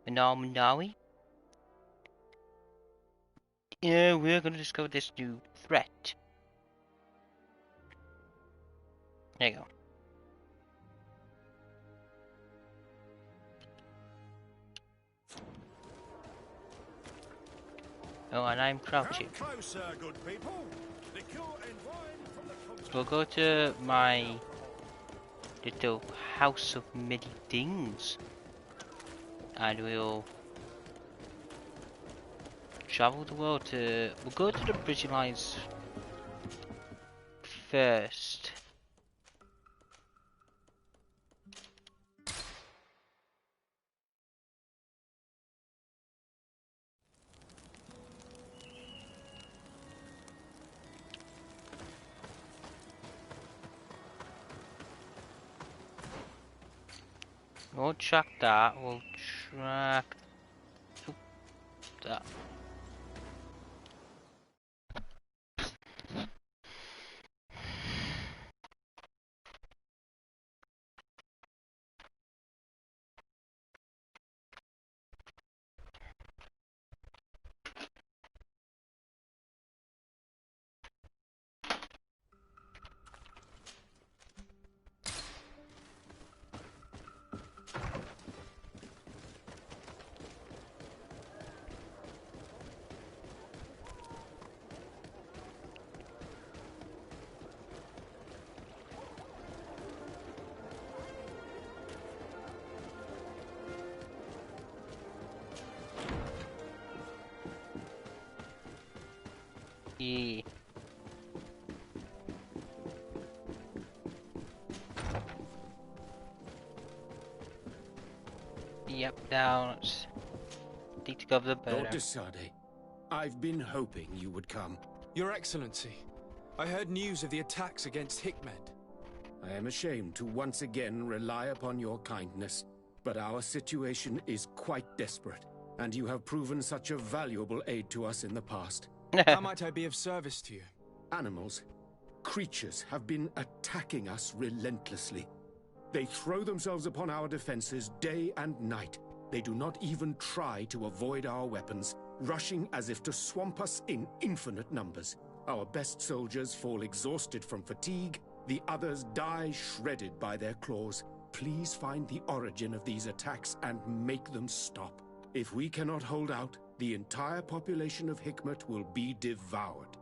Manawi. Yeah, we're gonna discover this new threat. There you go. Oh, and I'm crouching. Come closer, good people. Liqueur and wine from the So we'll go to my little house of many things, and we'll travel the world to. We'll go to the bridge lines first. We'll track that. We'll track that. Yeah. Yep, now let's need to cover the border. Lord Desade, I've been hoping you would come. Your Excellency, I heard news of the attacks against Hikmet. I am ashamed to once again rely upon your kindness, but our situation is quite desperate, and you have proven such a valuable aid to us in the past. How might I be of service to you? Animals, creatures have been attacking us relentlessly. They throw themselves upon our defenses day and night. They do not even try to avoid our weapons, rushing as if to swamp us in infinite numbers. Our best soldiers fall exhausted from fatigue, the others die shredded by their claws. Please find the origin of these attacks and make them stop. If we cannot hold out, the entire population of Hikmet will be devoured.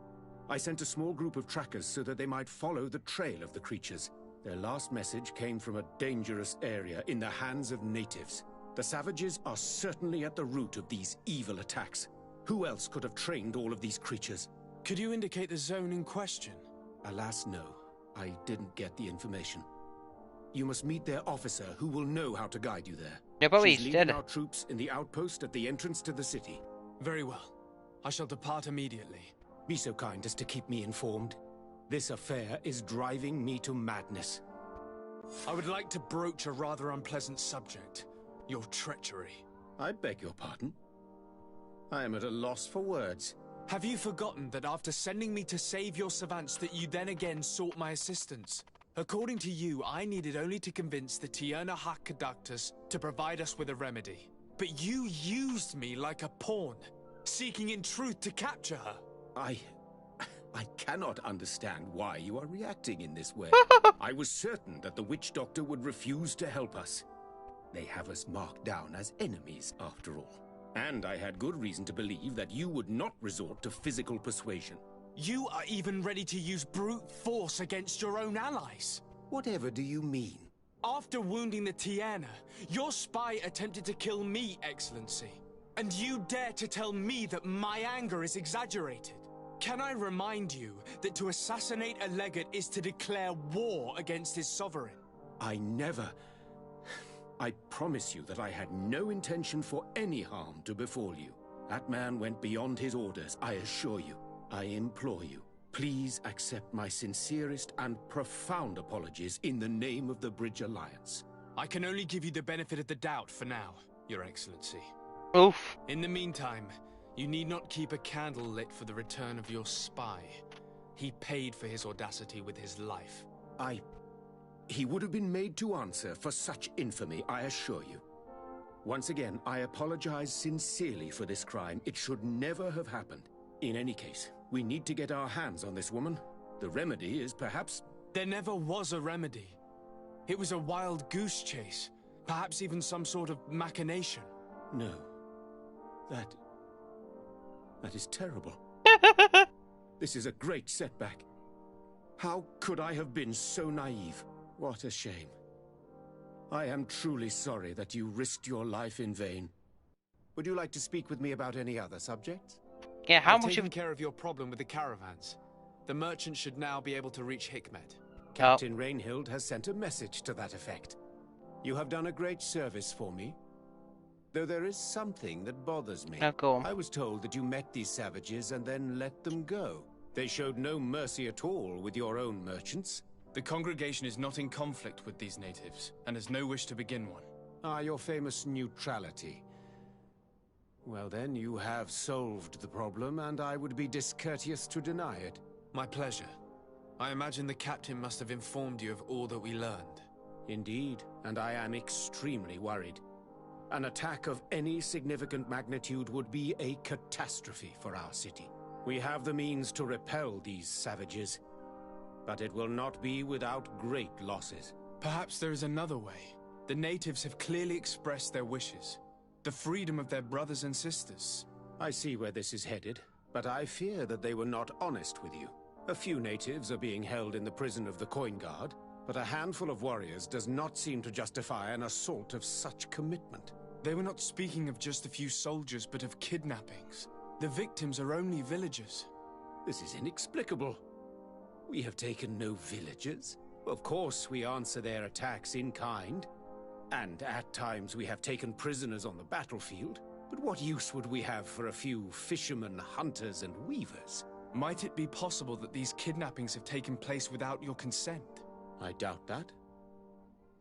I sent a small group of trackers so that they might follow the trail of the creatures. Their last message came from a dangerous area in the hands of natives. The savages are certainly at the root of these evil attacks. Who else could have trained all of these creatures? Could you indicate the zone in question? Alas, no. I didn't get the information. You must meet their officer, who will know how to guide you there. Yeah, probably She's leading our troops in the outpost at the entrance to the city. Very well. I shall depart immediately. Be so kind as to keep me informed. This affair is driving me to madness. I would like to broach a rather unpleasant subject. Your treachery. I beg your pardon? I am at a loss for words. Have you forgotten that after sending me to save your savants that you then again sought my assistance? According to you, I needed only to convince the Tierna Conductors to provide us with a remedy. But you used me like a pawn, seeking in truth to capture her. I cannot understand why you are reacting in this way. I was certain that the witch doctor would refuse to help us. They have us marked down as enemies, after all. And I had good reason to believe that you would not resort to physical persuasion. You are even ready to use brute force against your own allies. Whatever do you mean? After wounding the Tierna, your spy attempted to kill me, Excellency. And you dare to tell me that my anger is exaggerated. Can I remind you that to assassinate a legate is to declare war against his sovereign? I promise you that I had no intention for any harm to befall you. That man went beyond his orders, I assure you. I implore you, please accept my sincerest and profound apologies in the name of the Bridge Alliance. I can only give you the benefit of the doubt for now, Your Excellency. Oof. In the meantime, you need not keep a candle lit for the return of your spy. He paid for his audacity with his life. He would have been made to answer for such infamy, I assure you. Once again, I apologize sincerely for this crime. It should never have happened. In any case, we need to get our hands on this woman. The remedy is perhaps... There never was a remedy. It was a wild goose chase. Perhaps even some sort of machination. No. That is terrible. This is a great setback. How could I have been so naive? What a shame. I am truly sorry that you risked your life in vain. Would you like to speak with me about any other subjects? Yeah, how I've much taken of... care of your problem with the caravans. The merchant should now be able to reach Hikmet. Captain Rainhild has sent a message to that effect. You have done a great service for me. Though there is something that bothers me. Now go on. I was told that you met these savages and then let them go. They showed no mercy at all with your own merchants. The congregation is not in conflict with these natives, and has no wish to begin one. Ah, your famous neutrality. Well then, you have solved the problem, and I would be discourteous to deny it. My pleasure. I imagine the captain must have informed you of all that we learned. Indeed, and I am extremely worried. An attack of any significant magnitude would be a catastrophe for our city. We have the means to repel these savages, but it will not be without great losses. Perhaps there is another way. The natives have clearly expressed their wishes. The freedom of their brothers and sisters. I see where this is headed, but I fear that they were not honest with you. A few natives are being held in the prison of the Coin Guard, but a handful of warriors does not seem to justify an assault of such commitment. They were not speaking of just a few soldiers, but of kidnappings. The victims are only villagers. This is inexplicable. We have taken no villagers. Of course, we answer their attacks in kind. And at times we have taken prisoners on the battlefield. But what use would we have for a few fishermen, hunters, and weavers? Might it be possible that these kidnappings have taken place without your consent? I doubt that.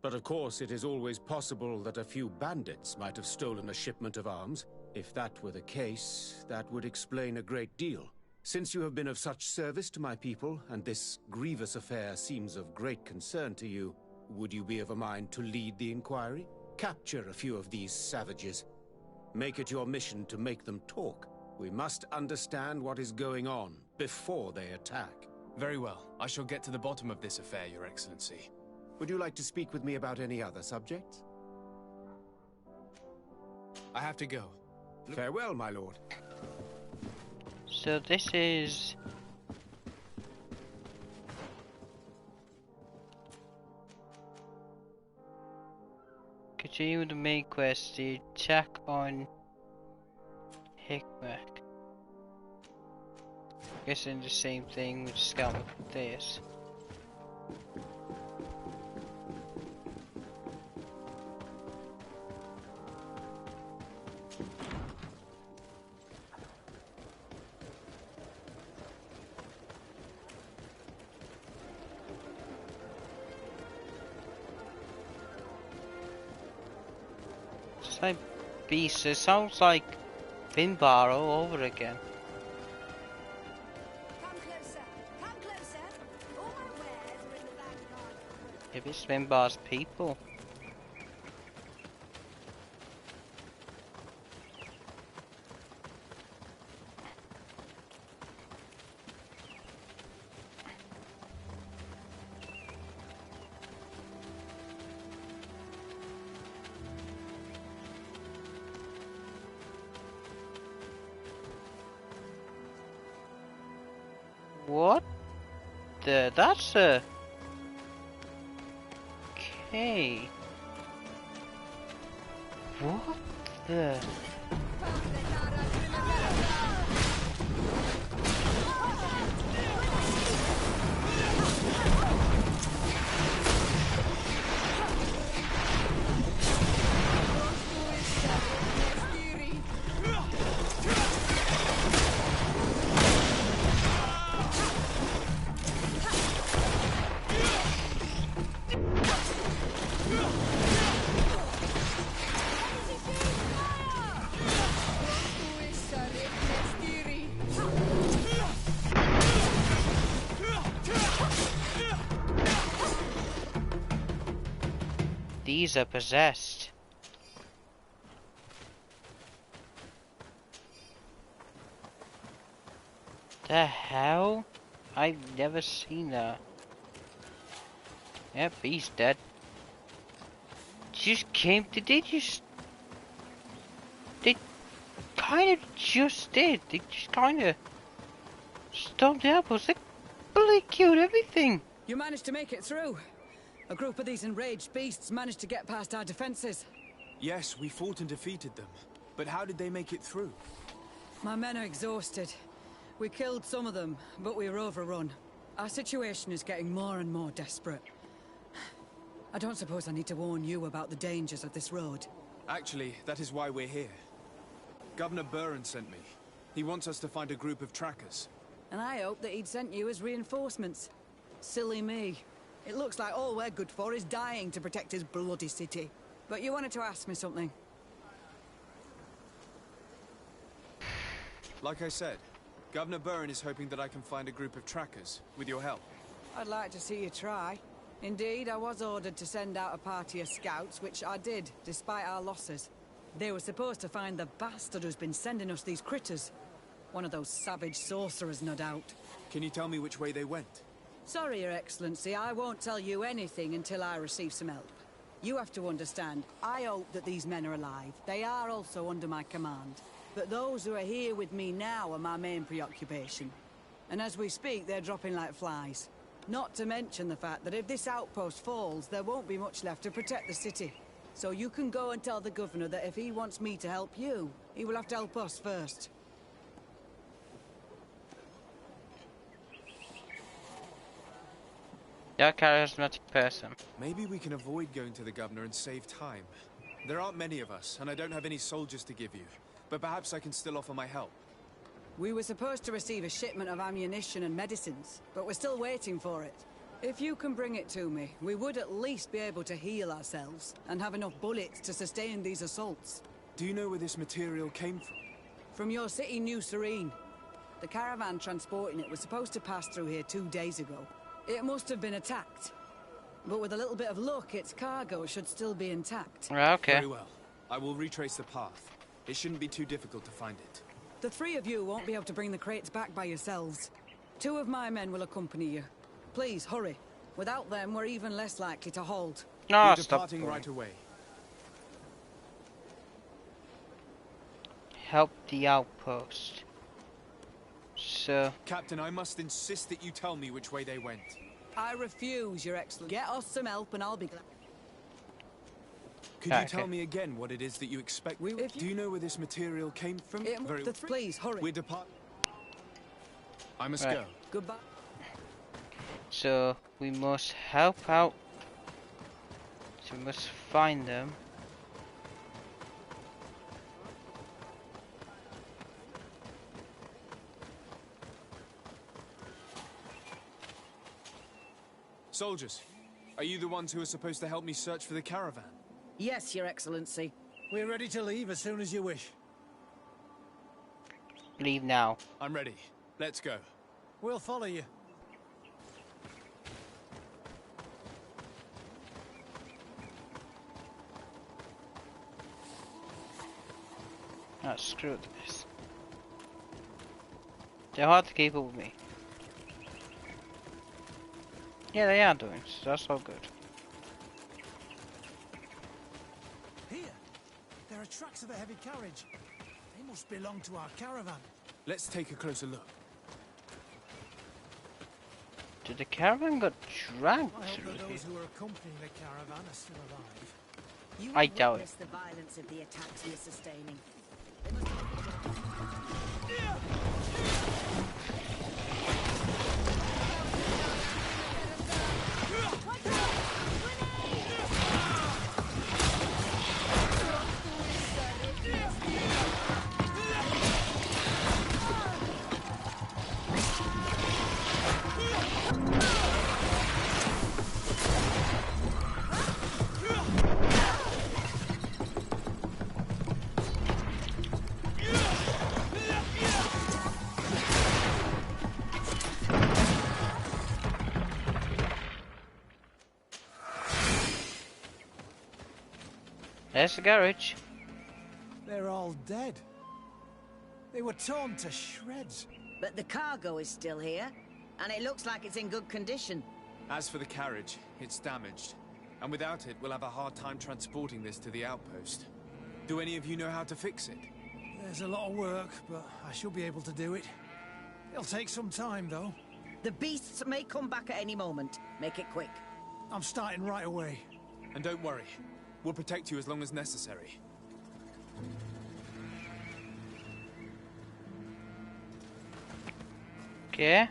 But of course, it is always possible that a few bandits might have stolen a shipment of arms. If that were the case, that would explain a great deal. Since you have been of such service to my people, and this grievous affair seems of great concern to you, would you be of a mind to lead the inquiry? Capture a few of these savages. Make it your mission to make them talk. We must understand what is going on before they attack. Very well. I shall get to the bottom of this affair, Your Excellency. Would you like to speak with me about any other subjects? I have to go. Farewell, my lord. So this is... Continue the main quest, the attack on Hikmet. Guessing the same thing with Scout with this. Same beast, it sounds like Finbar all over again. Come closer, come closer. All my wares are in the vanguard. Maybe it's Finbar's people. What the? That's a... Okay. What the? These are possessed. The hell? I've never seen that. Yep, he's dead. Just came to, they kind of just did. They just kind of stopped the apples. They bloody killed everything. You managed to make it through. A group of these enraged beasts managed to get past our defenses. Yes, we fought and defeated them. But how did they make it through? My men are exhausted. We killed some of them, but we were overrun. Our situation is getting more and more desperate. I don't suppose I need to warn you about the dangers of this road. Actually, that is why we're here. Governor Burren sent me. He wants us to find a group of trackers. And I hope that he'd sent you as reinforcements. Silly me. It looks like all we're good for is dying to protect his bloody city. But you wanted to ask me something. Like I said, Governor Burren is hoping that I can find a group of trackers, with your help. I'd like to see you try. Indeed, I was ordered to send out a party of scouts, which I did, despite our losses. They were supposed to find the bastard who's been sending us these critters. One of those savage sorcerers, no doubt. Can you tell me which way they went? Sorry, Your Excellency, I won't tell you anything until I receive some help. You have to understand, I hope that these men are alive. They are also under my command. But those who are here with me now are my main preoccupation. And as we speak, they're dropping like flies. Not to mention the fact that if this outpost falls, there won't be much left to protect the city. So you can go and tell the governor that if he wants me to help you, he will have to help us first. You're a charismatic person. Maybe we can avoid going to the governor and save time. There aren't many of us, and I don't have any soldiers to give you. But perhaps I can still offer my help. We were supposed to receive a shipment of ammunition and medicines, but we're still waiting for it. If you can bring it to me, we would at least be able to heal ourselves and have enough bullets to sustain these assaults. Do you know where this material came from? From your city, New Serene. The caravan transporting it was supposed to pass through here 2 days ago. It must have been attacked. But with a little bit of luck, its cargo should still be intact. Okay. Very well. I will retrace the path. It shouldn't be too difficult to find it. The three of you won't be able to bring the crates back by yourselves. 2 of my men will accompany you. Please, hurry. Without them, we're even less likely to hold. No, We're stop. departing right away. Help the outpost. So, Captain, I must insist that you tell me which way they went. I refuse, Your Excellency. Get us some help and I'll be glad. Could you tell me again what it is that you expect? Do you know where this material came from? Very well. Please, hurry. We're departing. I must Right. go. Goodbye. so we must help out. So we must find them. Soldiers, are you the ones who are supposed to help me search for the caravan? Yes, Your Excellency. We're ready to leave as soon as you wish. Leave now. I'm ready. Let's go. We'll follow you. Ah, screw this. They're hard to keep up with me. Yeah, they are doing, so that's all good. Here, there are tracks of a heavy carriage. They must belong to our caravan. Let's take a closer look. Did the caravan got dragged I hope through that here? those who are accompanying the caravan are still alive. You I have doubt witnessed the violence of the attacks we're sustaining. They must There's the garage. They're all dead. They were torn to shreds. But the cargo is still here, and it looks like it's in good condition. As for the carriage, it's damaged. And without it, we'll have a hard time transporting this to the outpost. Do any of you know how to fix it? There's a lot of work, but I should be able to do it. It'll take some time, though. The beasts may come back at any moment. Make it quick. I'm starting right away. And don't worry, we'll protect you as long as necessary. Okay.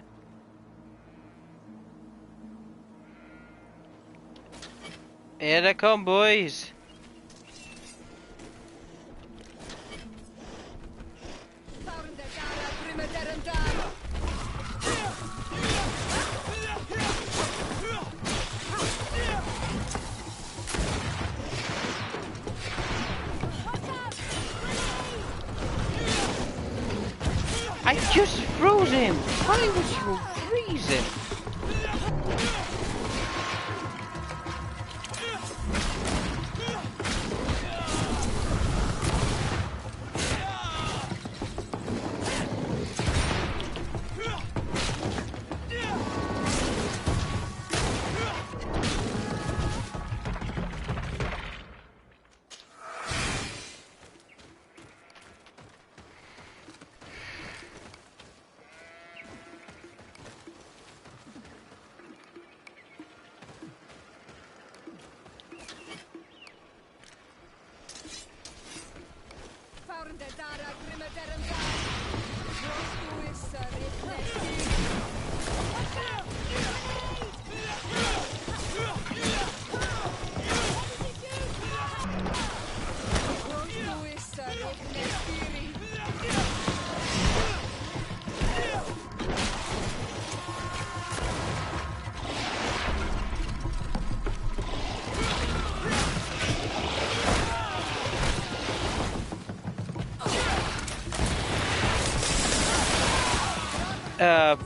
Here they come, boys. I just froze him. Why would you freeze him?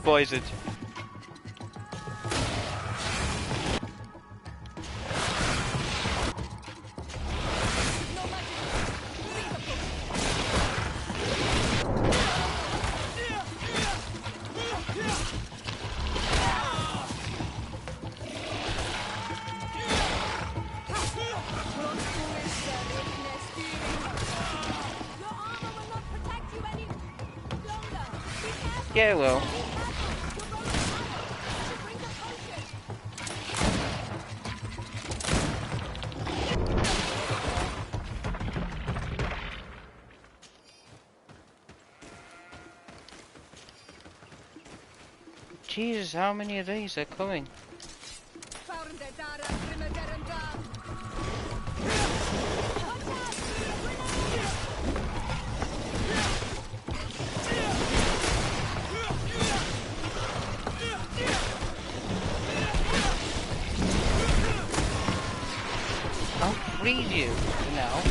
Poisoned. Yeah, well. Jesus, how many of these are coming? I'll freeze you now.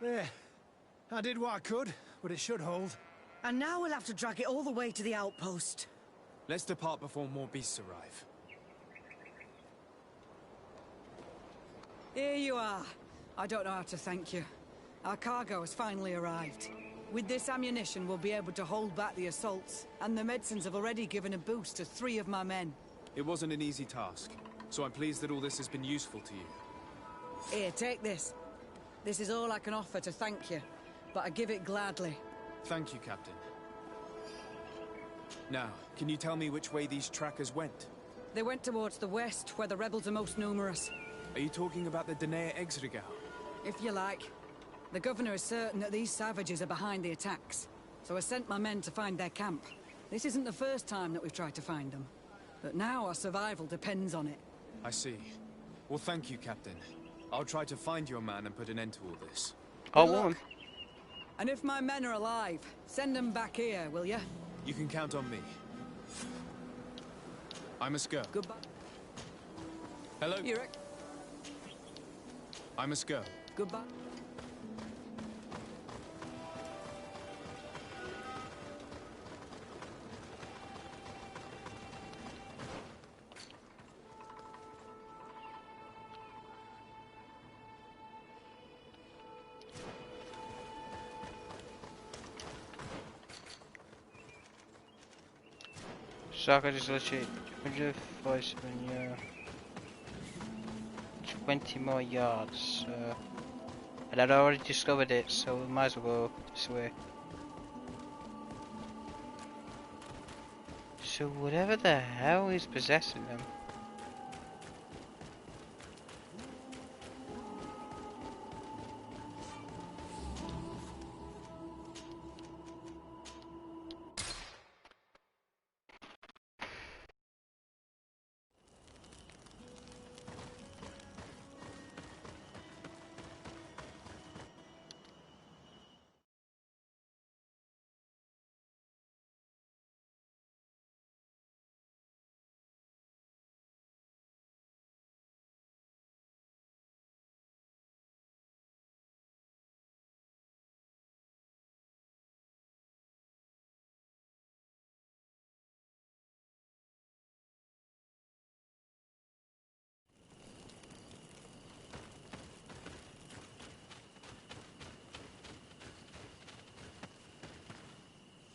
There. I did what I could, but it should hold. And now we'll have to drag it all the way to the outpost. Let's depart before more beasts arrive. Here you are. I don't know how to thank you. Our cargo has finally arrived. With this ammunition, we'll be able to hold back the assaults, and the medicines have already given a boost to 3 of my men. It wasn't an easy task, so I'm pleased that all this has been useful to you. Here, take this. This is all I can offer to thank you, but I give it gladly. Thank you, Captain. Now, can you tell me which way these trackers went? They went towards the west, where the rebels are most numerous. Are you talking about the Denea Exregau? If you like. The governor is certain that these savages are behind the attacks, so I sent my men to find their camp. This isn't the first time that we've tried to find them, but now our survival depends on it. I see. Well, thank you, Captain. I'll try to find your man and put an end to all this. Oh, one. And if my men are alive, send them back here, will you? You can count on me. I must go. Goodbye. Hello? Eric. I must go. Goodbye. So I could just literally 20 more yards. And I'd already discovered it, so we might as well go this way. So whatever the hell is possessing them?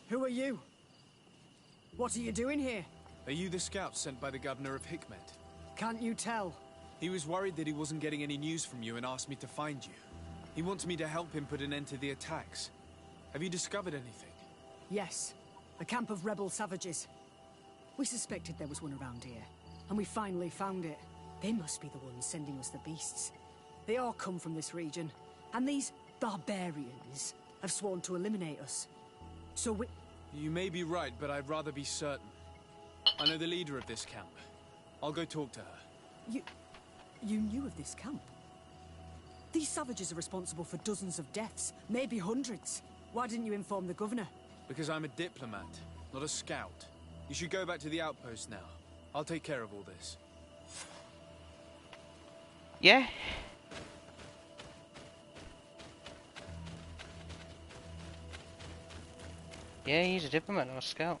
Who are you? What are you doing here? Are you the scout sent by the governor of Hikmet? Can't you tell? He was worried that he wasn't getting any news from you and asked me to find you. He wants me to help him put an end to the attacks. Have you discovered anything? Yes. A camp of rebel savages. We suspected there was one around here, and we finally found it. They must be the ones sending us the beasts. They all come from this region, and these barbarians have sworn to eliminate us. So we... You may be right, but I'd rather be certain. I know the leader of this camp. I'll go talk to her. You knew of this camp? These savages are responsible for dozens of deaths, maybe hundreds. Why didn't you inform the governor? Because I'm a diplomat, not a scout. You should go back to the outpost now. I'll take care of all this. Yeah. Yeah, he's a diplomat, not a scout.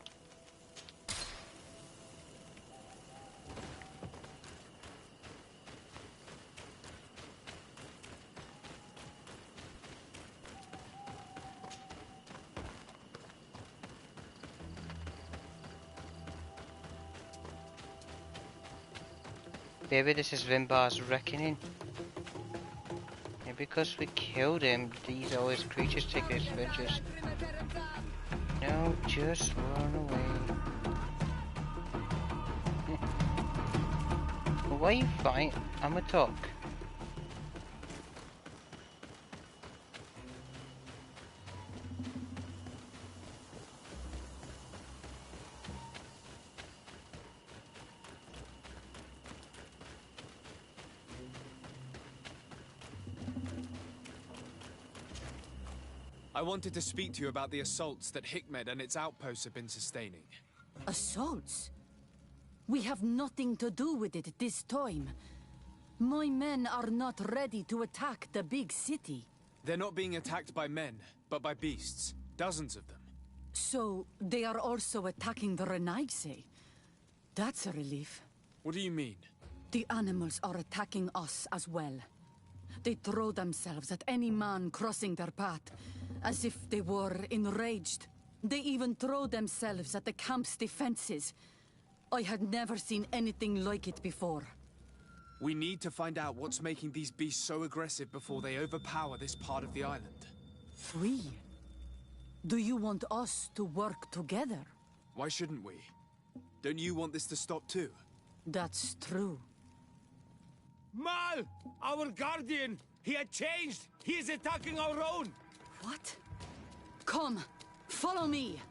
Maybe this is Vimbar's reckoning. And because we killed him, these are his creatures take adventures. No, just run away. Well, why are you fighting? I'm a talk. I wanted to speak to you about the assaults that Hikmet and its outposts have been sustaining. Assaults? We have nothing to do with it this time. My men are not ready to attack the big city. They're not being attacked by men, but by beasts. Dozens of them. So, they are also attacking the Renaigse? That's a relief. What do you mean? The animals are attacking us as well. They throw themselves at any man crossing their path, as if they were enraged. They even throw themselves at the camp's defenses. I had never seen anything like it before. We need to find out what's making these beasts so aggressive before they overpower this part of the island. We? Do you want us to work together? Why shouldn't we? Don't you want this to stop too? That's true. Mal! Our guardian! He had changed! He is attacking our own! What? Come, follow me!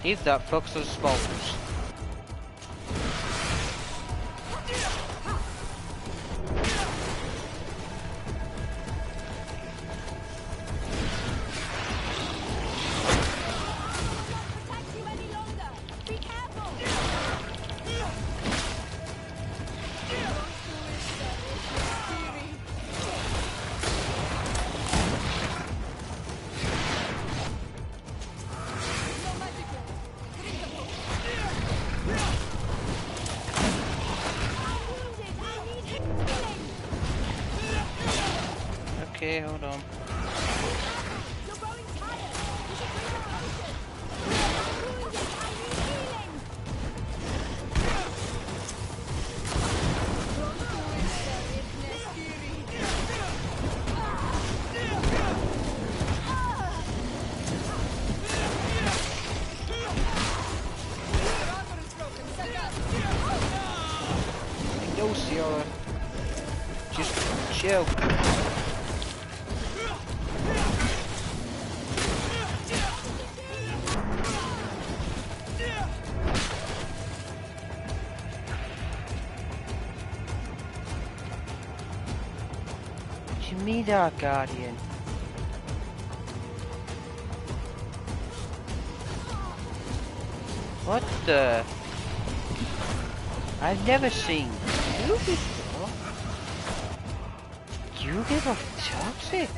Leave that box of spawns. Okay, hold on. You're growing tired. You should drink a potion. I'm wounded. I need healing. No, Sierra. Just chill. What do you mean, our guardian? What the? I've never seen you before. You give off toxic.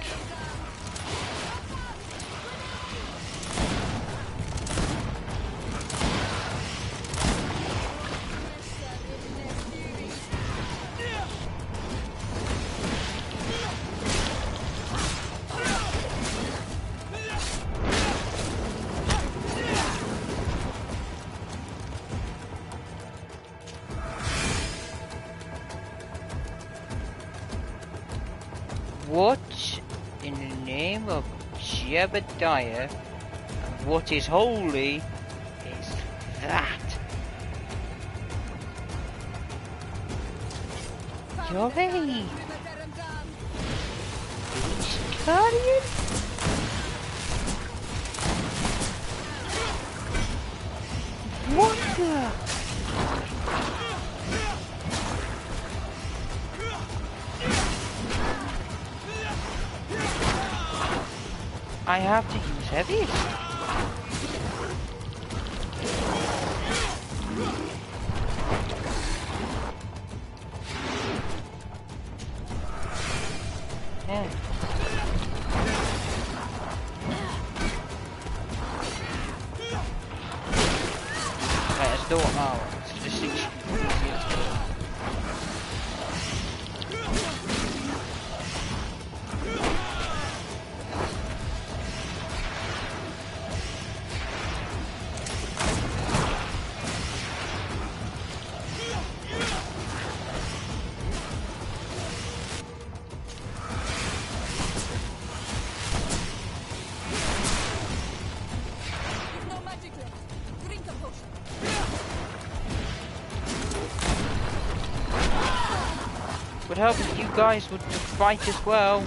What in the name of Jebediah, what is holy is that? Joey! Guardian? What the? I have to use heavies. Yeah. Right, let's do it now. It's just easier to do. Would help if you guys would fight as well.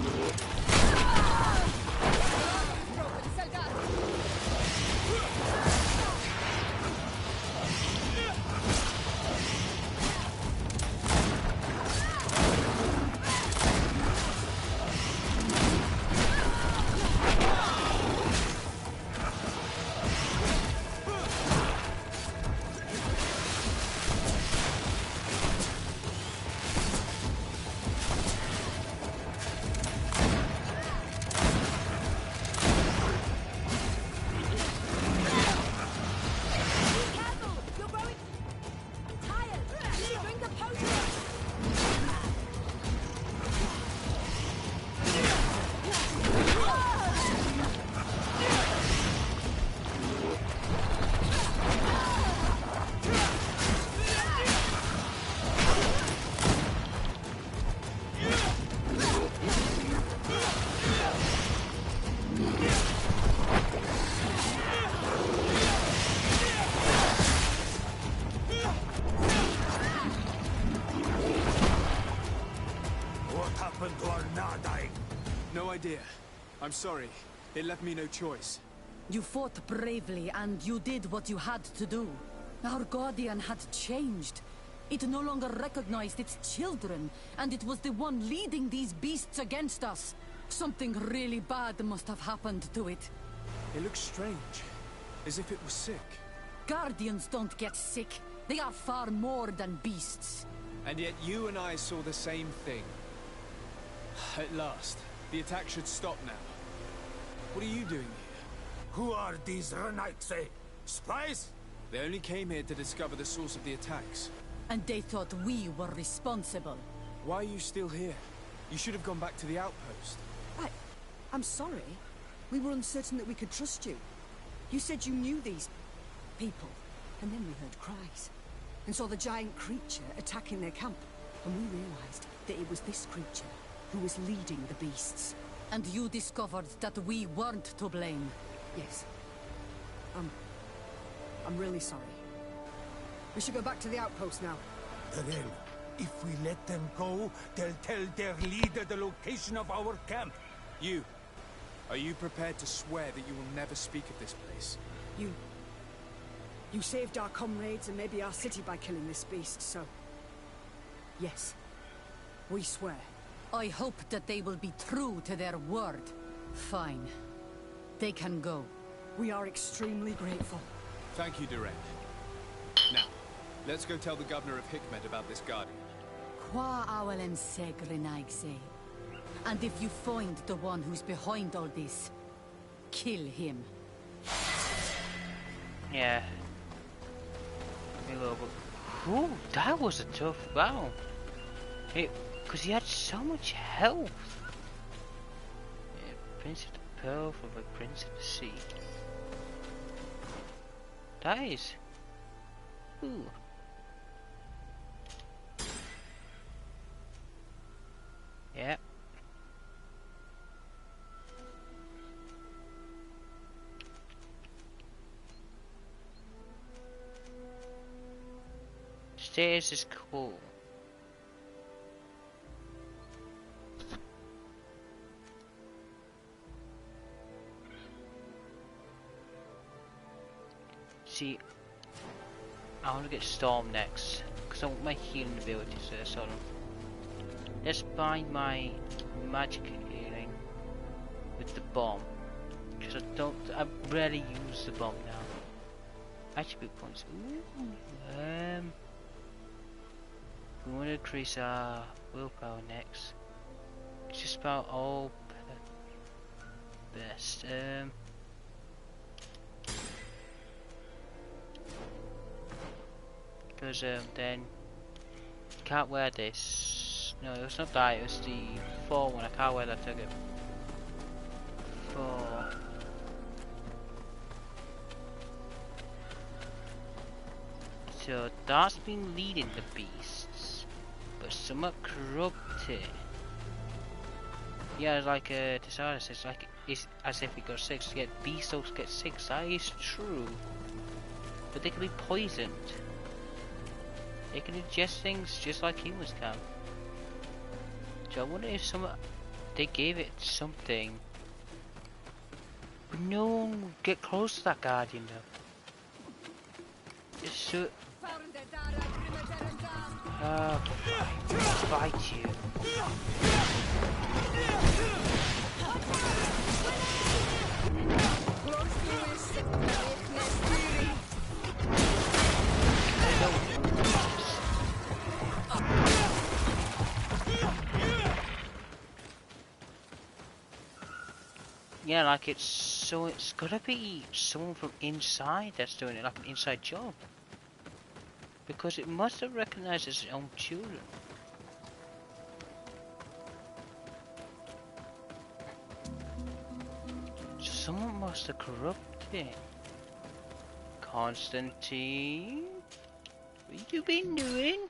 happened to our Nadai? No idea. I'm sorry. It left me no choice. You fought bravely, and you did what you had to do. Our guardian had changed. It no longer recognized its children, and it was the one leading these beasts against us. Something really bad must have happened to it. It looks strange. As if it was sick. Guardians don't get sick. They are far more than beasts. And yet you and I saw the same thing. At last. The attack should stop now. What are you doing here? Who are these Renites? Spies? They only came here to discover the source of the attacks. And they thought we were responsible. Why are you still here? You should have gone back to the outpost. I'm sorry. We were uncertain that we could trust you. You said you knew these people, and then we heard cries, and saw the giant creature attacking their camp, and we realized that it was this creature who was leading the beasts. And you discovered that we weren't to blame. Yes. I'm really sorry. We should go back to the outpost now. Again, if we let them go, they'll tell their leader the location of our camp. You. Are you prepared to swear that you will never speak of this place? You saved our comrades and maybe our city by killing this beast, so... Yes. We swear. I hope that they will be true to their word. Fine. They can go. We are extremely grateful. Thank you, Durand. Now, let's go tell the governor of Hikmet about this guardian. Qua awalen segrenaigse. And if you find the one who's behind all this, kill him. Yeah. Ooh, that was a tough round. Because he had so much health. Yeah, Prince of the Pearl for the Prince of the Sea. That is... Ooh. Yeah. Stairs is cool. See, I want to get Storm next because I want my healing abilities there. So let's bind my magic healing with the bomb because I rarely use the bomb now. Attribute points. Ooh, we want to increase our willpower next. It's just about all best. Because then you can't wear this. No, it's not that. It was the 4 one. I can't wear that ticket. 4. So that's been leading the beasts, but somewhat corrupted. Yeah, it's like disorder. It's like it's as if we got 6. Yet beasts also get 6. That is true, but they can be poisoned. They can ingest things just like humans can. So I wonder if they gave it something. But no one would get close to that guardian though. It's so... fight you. Yeah, like it's gotta be someone from inside that's doing it, like an inside job. Because it must have recognized its own children. So someone must have corrupted it. Constantine, what you been doing?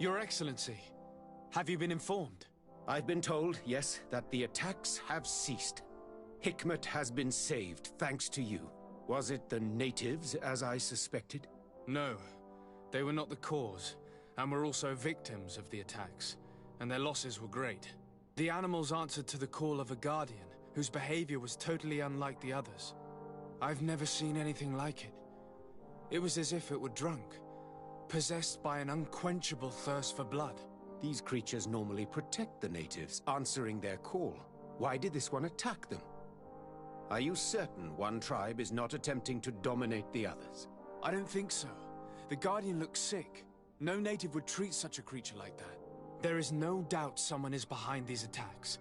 Your Excellency, have you been informed? I've been told, yes, that the attacks have ceased. Hikmet has been saved, thanks to you. Was it the natives, as I suspected? No, they were not the cause, and were also victims of the attacks, and their losses were great. The animals answered to the call of a guardian, whose behavior was totally unlike the others. I've never seen anything like it. It was as if it were drunk, possessed by an unquenchable thirst for blood. These creatures normally protect the natives, answering their call. Why did this one attack them? Are you certain one tribe is not attempting to dominate the others? I don't think so. The Guardian looks sick. No native would treat such a creature like that. There is no doubt someone is behind these attacks,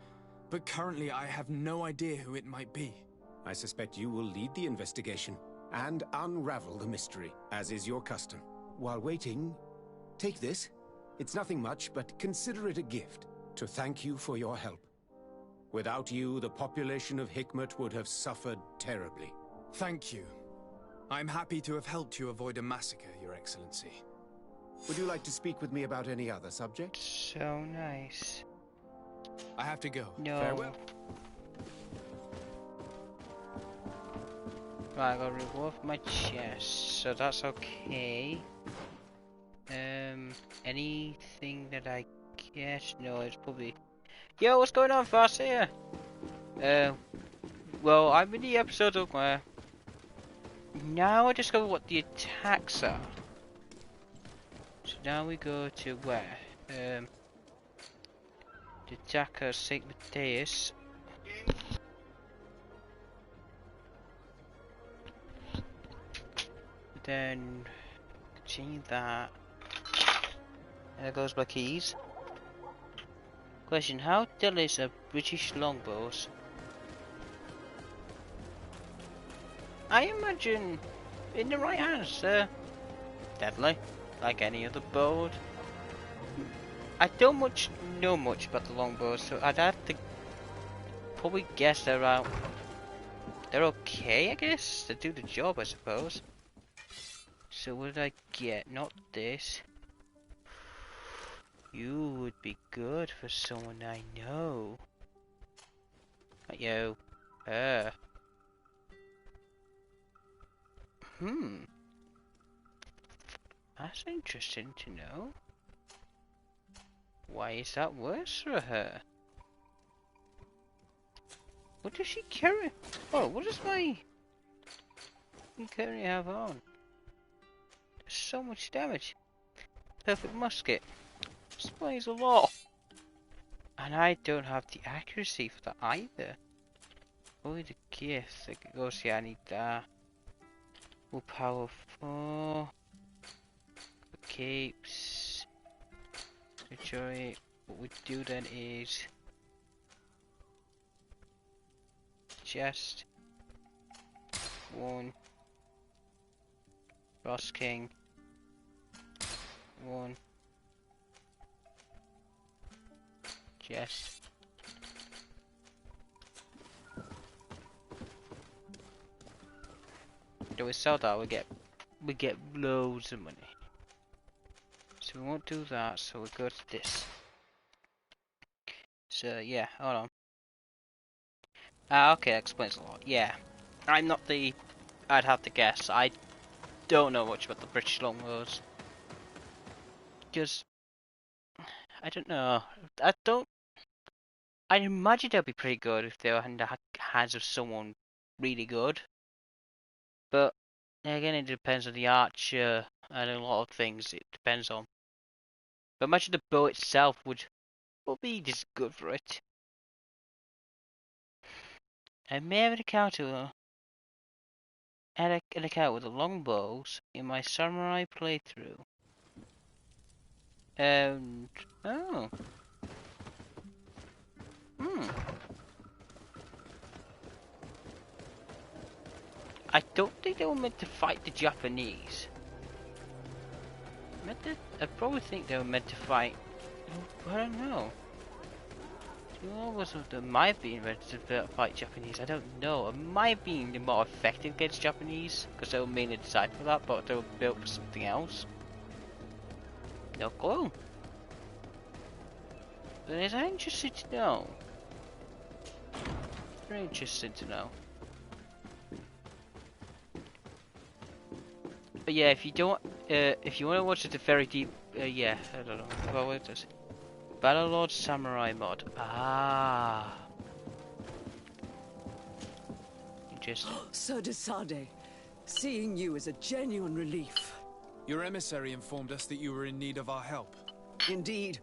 but currently I have no idea who it might be. I suspect you will lead the investigation and unravel the mystery, as is your custom. While waiting, take this. It's nothing much, but consider it a gift to thank you for your help. Without you, the population of Hikmet would have suffered terribly. Thank you. I'm happy to have helped you avoid a massacre, Your Excellency. Would you like to speak with me about any other subject? So nice. I have to go. No. Farewell. Right, I got reward for my chest, so that's okay. Anything that I guess? No, it's probably... Yo, what's going on, Fast here? Well, I'm in the episode of where... Now I discover what the attacks are. So now we go to where? The attacker, St. Matthias. Then continue that. And there goes my keys. Question: how deadly is a British longbows? I imagine in the right hands, deadly, like any other bow. I don't know much about the longbows, so I'd have to probably guess they're okay, I guess, to do the job, I suppose. So what did I get? Not this. You would be good for someone I know. Not you. Her. That's interesting to know. Why is that worse for her? What does she carry? Oh, what does my currently have on? There's so much damage. Perfect musket. Explains a lot. And I don't have the accuracy for that either. Only the gift that goes, yeah, I need that. Will power 4. Capes. Majority. What we do then is chest 1. Ross King 1. Chest. Do we sell that? We get loads of money. So we won't do that. So we go to this. So yeah, hold on. Okay, that explains a lot. Yeah, I'm not the. I'd have to guess. I don't know much about the British longbows. Because I don't know. I imagine they'll be pretty good if they were in the hands of someone really good. But again, it depends on the archer and a lot of things. It depends on. But imagine the bow itself would be just good for it. I may have an encounter with the longbows in my samurai playthrough. Oh. I don't think they were meant to fight the Japanese. I probably think they were meant to fight. I don't know. They might be meant to fight Japanese. I don't know. It might be more effective against Japanese because they were mainly designed for that, but they were built for something else. No clue. But it's interesting to know. Very interesting to know. But yeah, if you don't, if you want to watch the very deep, yeah, I don't know. Well, what is it? Battlelord Samurai mod. Ah. Interesting. Sir Desade, seeing you is a genuine relief. Your emissary informed us that you were in need of our help. Indeed.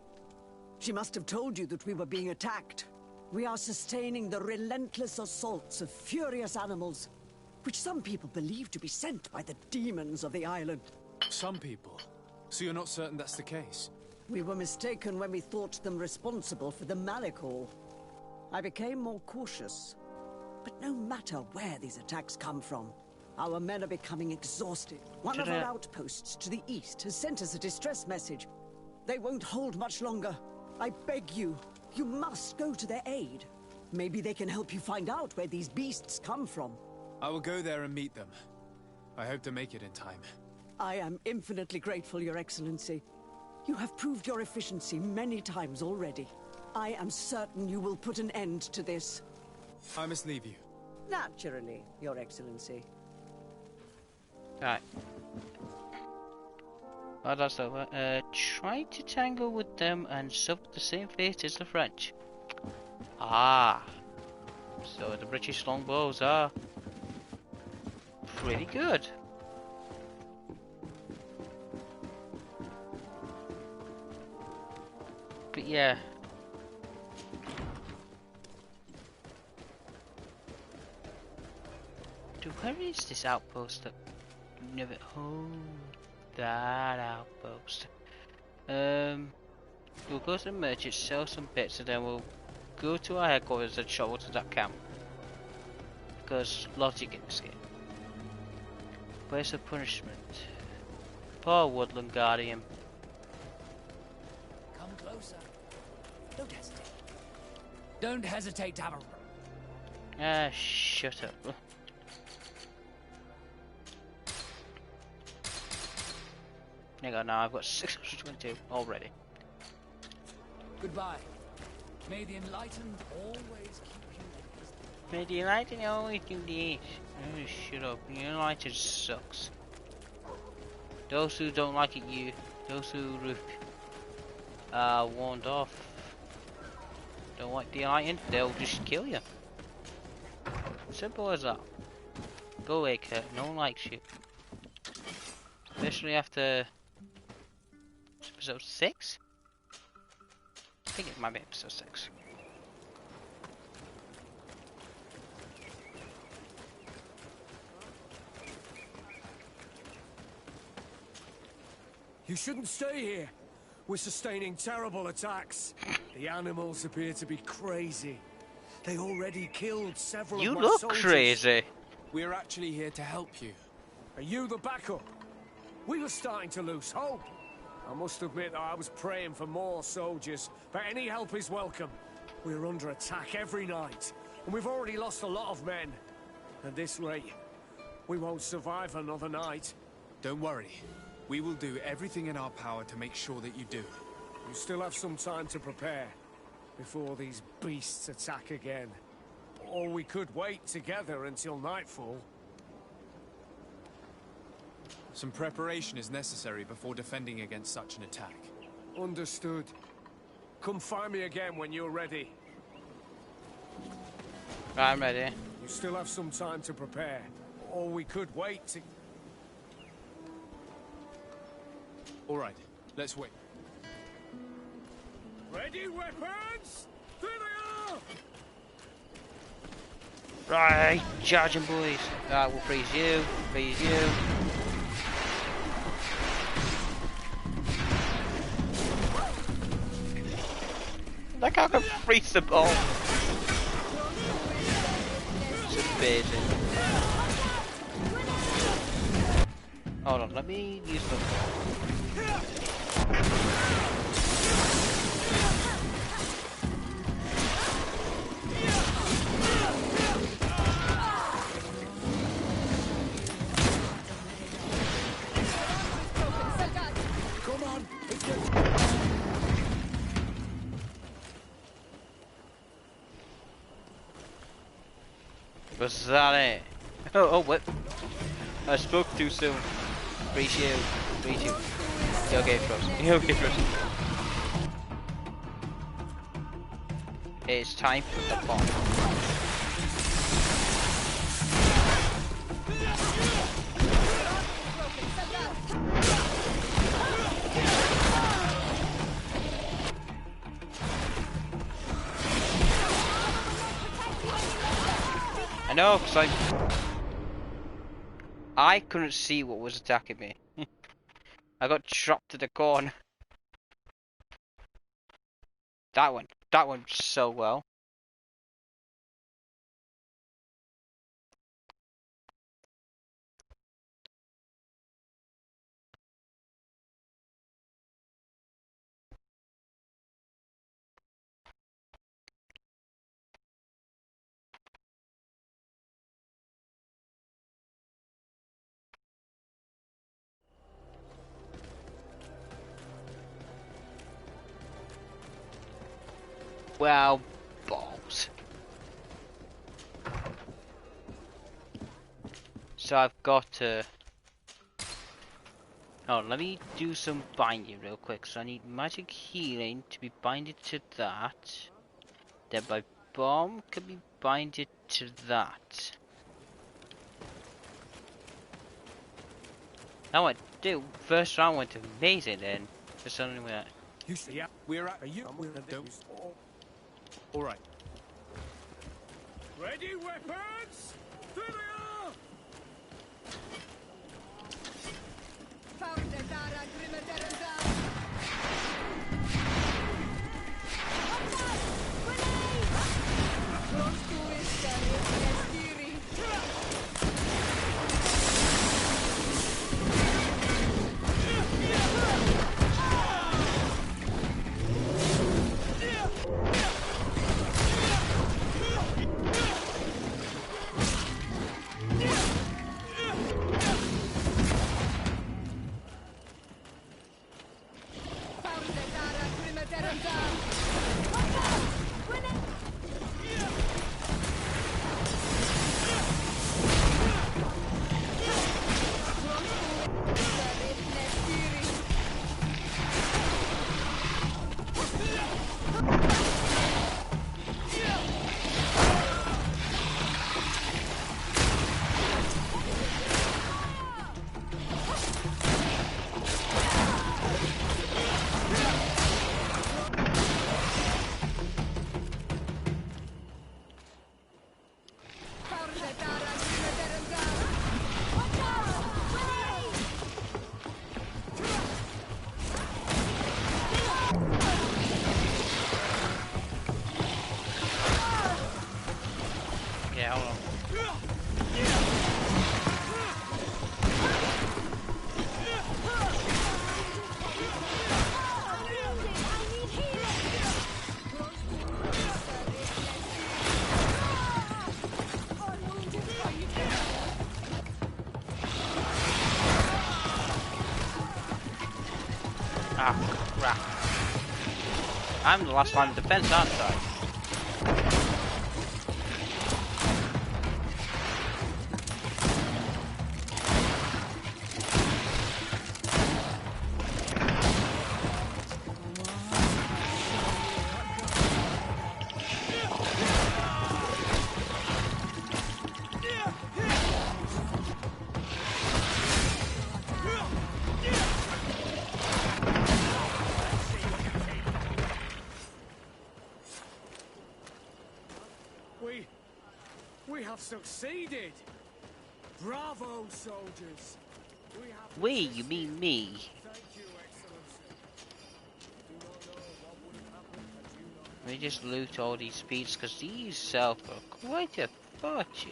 She must have told you that we were being attacked. We are sustaining the relentless assaults of furious animals, which some people believe to be sent by the demons of the island. Some people? So you're not certain that's the case? We were mistaken when we thought them responsible for the Malicor. I became more cautious. But no matter where these attacks come from, our men are becoming exhausted. One of our outposts to the east has sent us a distress message. They won't hold much longer. I beg you, you must go to their aid. Maybe they can help you find out where these beasts come from. I will go there and meet them. I hope to make it in time. I am infinitely grateful, Your Excellency. You have proved your efficiency many times already. I am certain you will put an end to this. I must leave you. Naturally, Your Excellency. Right. Well, that's over. Try to tangle with them and suffer the same fate as the French. Ah. So the British longbows are pretty good. But yeah. Dude, where is this outpost that never... Oh, that outpost. We'll go to the merchant, sell some bits, and then we'll go to our headquarters and travel to that camp. Because logic in this game. Where's the punishment? Poor woodland guardian. Come closer. Don't hesitate. Don't hesitate to have a... Ah, shut up. There you go, now I've got 622 already. Goodbye. May the enlightened always keep you. May the enlightened always do this. Oh, shut up. The enlightened sucks. Those who don't like it, those who warned off, don't like the enlightened, they'll just kill you. Simple as that. Go away, Kurt. No one likes you. Especially after episode 6? I think it might be episode 6. You shouldn't stay here. We're sustaining terrible attacks. The animals appear to be crazy. They already killed several You of my look soldiers. crazy. We're actually here to help you. Are you the backup? We were starting to lose hope. I must admit that I was praying for more soldiers, but any help is welcome. We're under attack every night, and we've already lost a lot of men. At this rate, we won't survive another night. Don't worry. We will do everything in our power to make sure that you do. You still have some time to prepare before these beasts attack again. Or we could wait together until nightfall. Some preparation is necessary before defending against such an attack. Understood. Come find me again when you're ready. I'm ready. You still have some time to prepare. Or we could wait to... All right, let's wait. Ready, weapons? There they are! Right, charging boys. Right, we'll freeze you, freeze you. That guy can freeze the ball. It's amazing. Hold on, let me use the... Was that it? Oh, what? I spoke too soon. Appreciate you. Appreciate you. You okay, Frost? You okay, Frost? It's time for the bomb. I know, because I couldn't see what was attacking me. I got dropped to the corner. That went so well. Well, balls. So I've got to... Oh, let me do some binding real quick. So I need magic healing to be binded to that. Then my bomb can be binded to that. That went, dude, first round went amazing then. Just only with that. You see, yeah, we're at you. All right. Ready, weapons? There they are! Yeah, hold on. Ah, crap. I'm the last line of defense, aren't I? We have succeeded! Bravo, soldiers! We, you mean me? Thank you, Excellency. I do not know what would have happened had you not... Let me just loot all these speeds, because these sell for quite a fortune.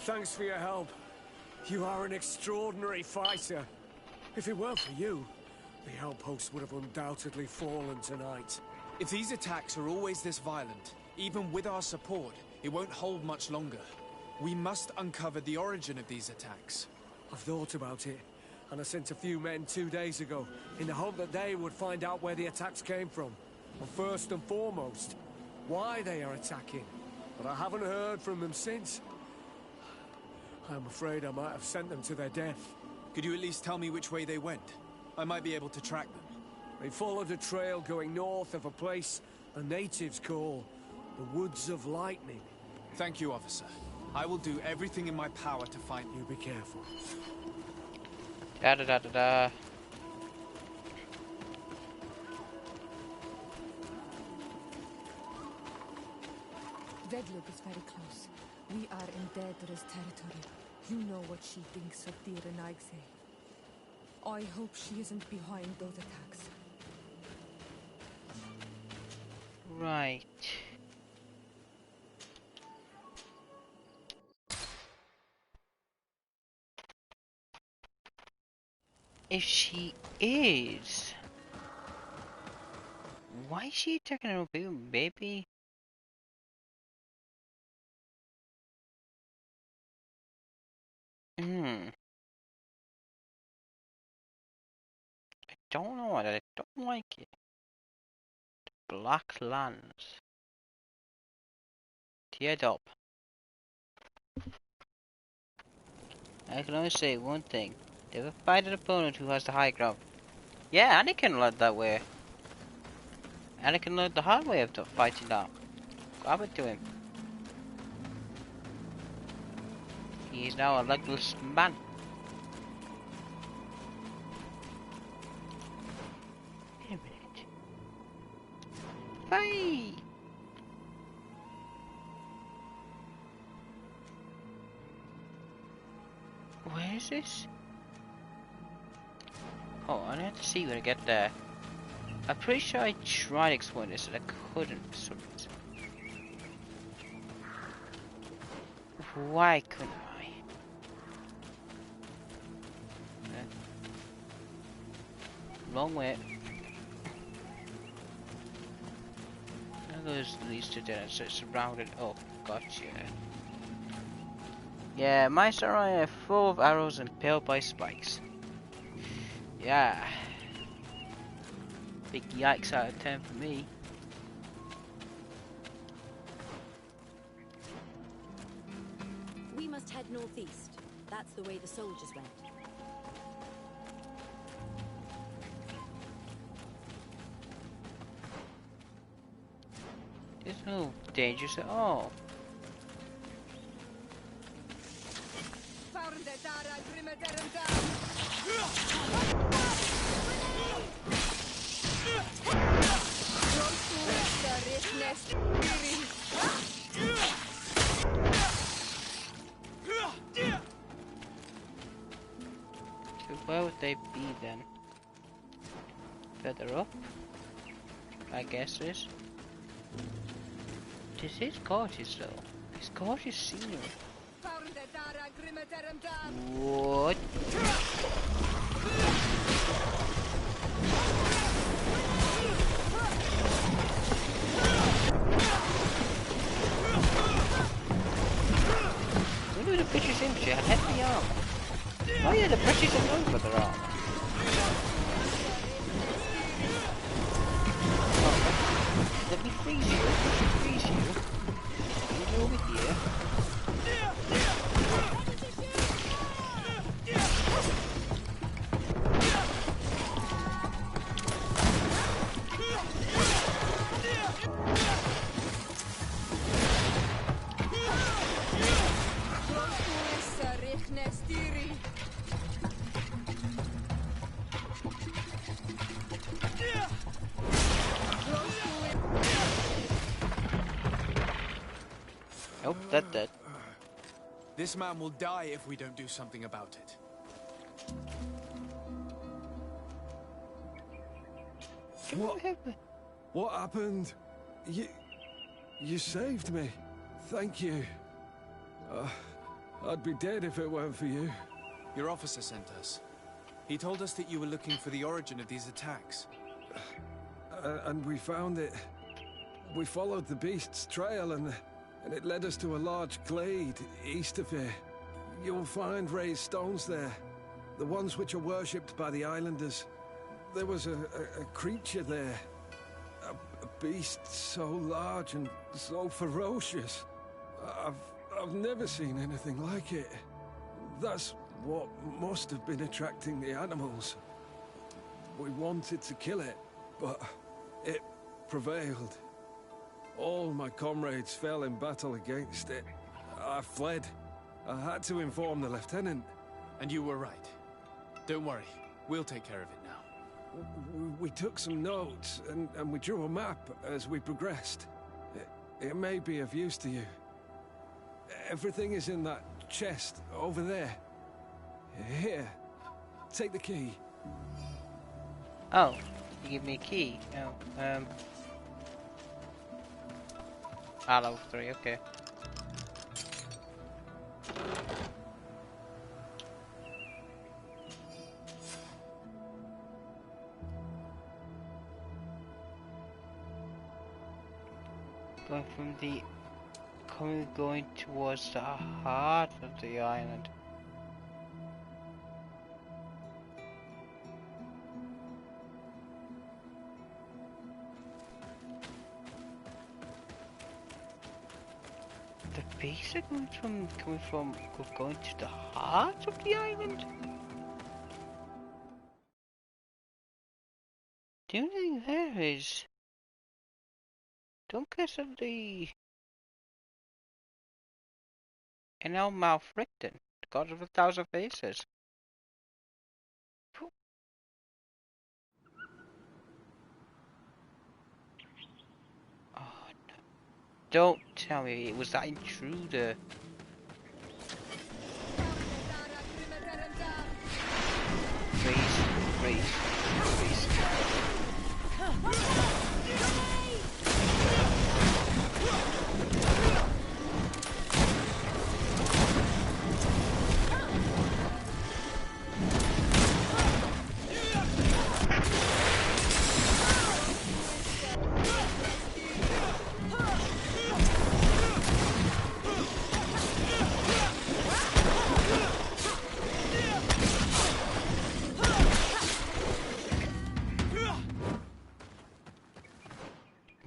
Thanks for your help. You are an extraordinary fighter. If it weren't for you, the outpost would have undoubtedly fallen tonight. If these attacks are always this violent, even with our support, it won't hold much longer. We must uncover the origin of these attacks. I've thought about it, and I sent a few men 2 days ago in the hope that they would find out where the attacks came from. And first and foremost, why they are attacking. But I haven't heard from them since. I'm afraid I might have sent them to their death. Could you at least tell me which way they went? I might be able to track them. They followed a trail going north of a place the natives call the Woods of Lightning. Thank you, officer. I will do everything in my power to find you. Be careful. Da da da da da. Vedlug is very close. We are in Daedra's territory. You know what she thinks of Deir and Aigse. I hope she isn't behind those attacks. Right. If she is, why is she attacking her baby? I don't know. I don't like it. Black lands. Teared up. I can only say one thing. Never fight an opponent who has the high ground. Yeah, Anakin learned that way. Anakin learned the hard way of fighting that. Grab it to him. He is now a legless man. Wait a minute. Fight! Where is this? Oh, I have to see when I get there. I'm pretty sure I tried exploring this and I couldn't for some reason. Why couldn't I? Long way. Now those leads to dinner, so it's surrounded. Oh, gotcha. Yeah, my samurai are full of arrows and impaled by spikes. Yeah. Big yikes out of 10 for me. We must head northeast. That's the way the soldiers went. There's no dangers at all. So where would they be then? Further up? I guess is. This is gorgeous though. It's gorgeous scenery. What? Look at the British infantry had heavy armor. Oh yeah, the British are known for their armor. Oh, let me freeze you. Let me freeze you. You over here. Nope, that's dead. This man will die if we don't do something about it. What happened? You saved me. Thank you. I'd be dead if it weren't for you. Your officer sent us. He told us that you were looking for the origin of these attacks. And we found it. We followed the beast's trail and and it led us to a large glade east of here. You'll find raised stones there, the ones which are worshipped by the islanders. There was a creature there, a beast so large and so ferocious. I've never seen anything like it. That's what must have been attracting the animals. We wanted to kill it, but it prevailed. All my comrades fell in battle against it. I fled. I had to inform the lieutenant. And you were right. Don't worry, we'll take care of it now. We took some notes, and we drew a map as we progressed. It may be of use to you. Everything is in that chest over there. Here, take the key. Oh, you give me a key. Oh, level 3, okay. Going towards the heart of the island. The beasts are going to the heart of the island? The only thing there is, don't get the Enel Malfrichten, the god of 1,000 faces. Oh no! Don't tell me it was that intruder. Freeze.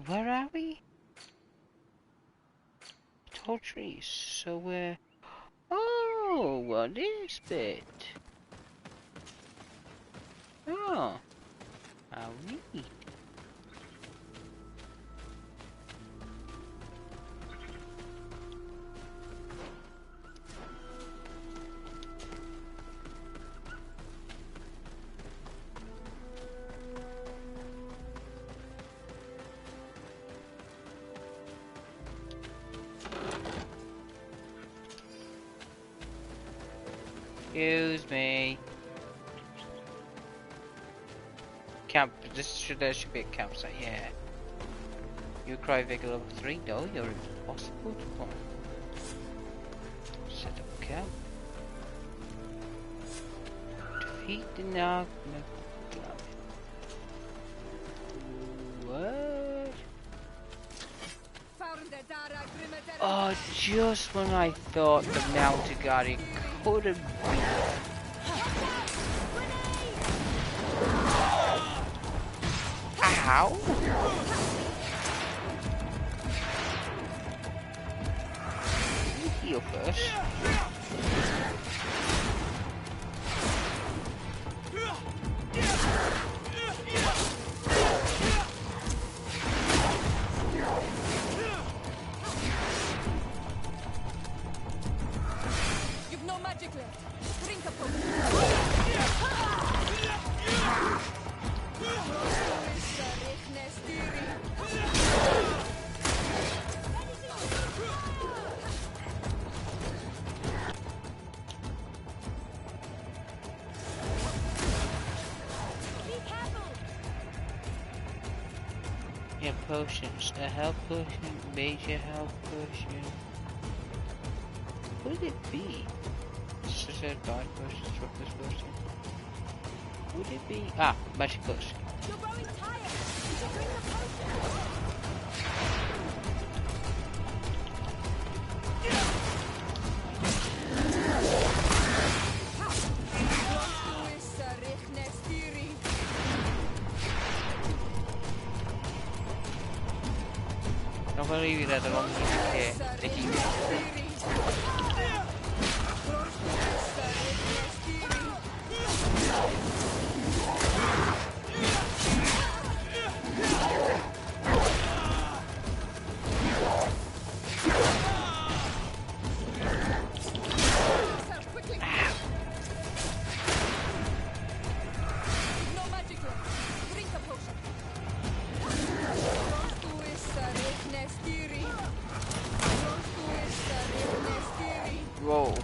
Where are we? Tall trees. So we're... Oh, what is it? Oh, how neat. Excuse me. Camp. There should be a campsite. Yeah. You cry Vigor level 3? No, you're impossible to find. Set up camp. Defeat the Nog. What? Oh, just when I thought the mountain guardian couldn't be. Ow! You heal first. You've no magic left. Drink a potion. Yeah, potions. A health potion, major health potion. What would it be? This is a guide potion, this potion. Would it be? Ah, magic potion. You're growing tired. You should drink a potion. can't believe that along here. Whoa.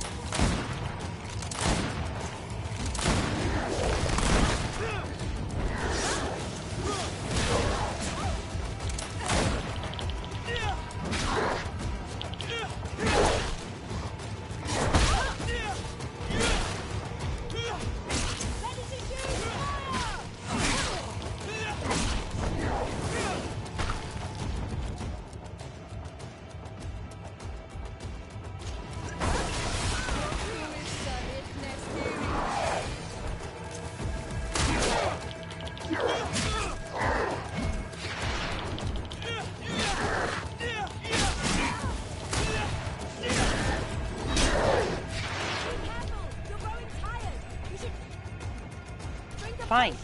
Fine.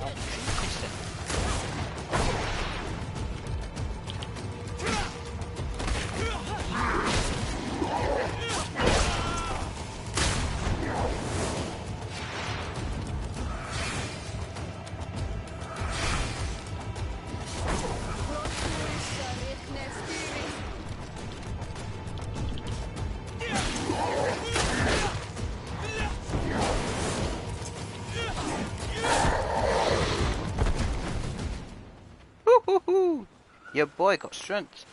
Oh, your boy got strength.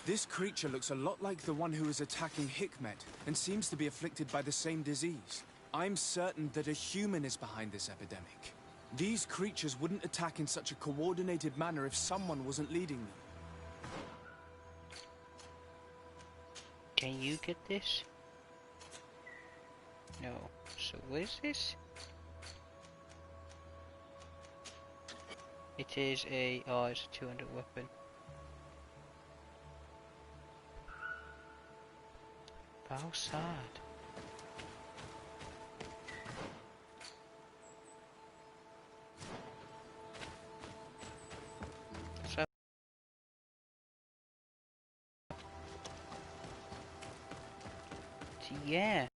This creature looks a lot like the one who is attacking Hikmet, and seems to be afflicted by the same disease. I'm certain that a human is behind this epidemic. These creatures wouldn't attack in such a coordinated manner if someone wasn't leading them. Can you get this? No. So what is this? It is a... oh, it's a 200 weapon. How sad. So... yeah.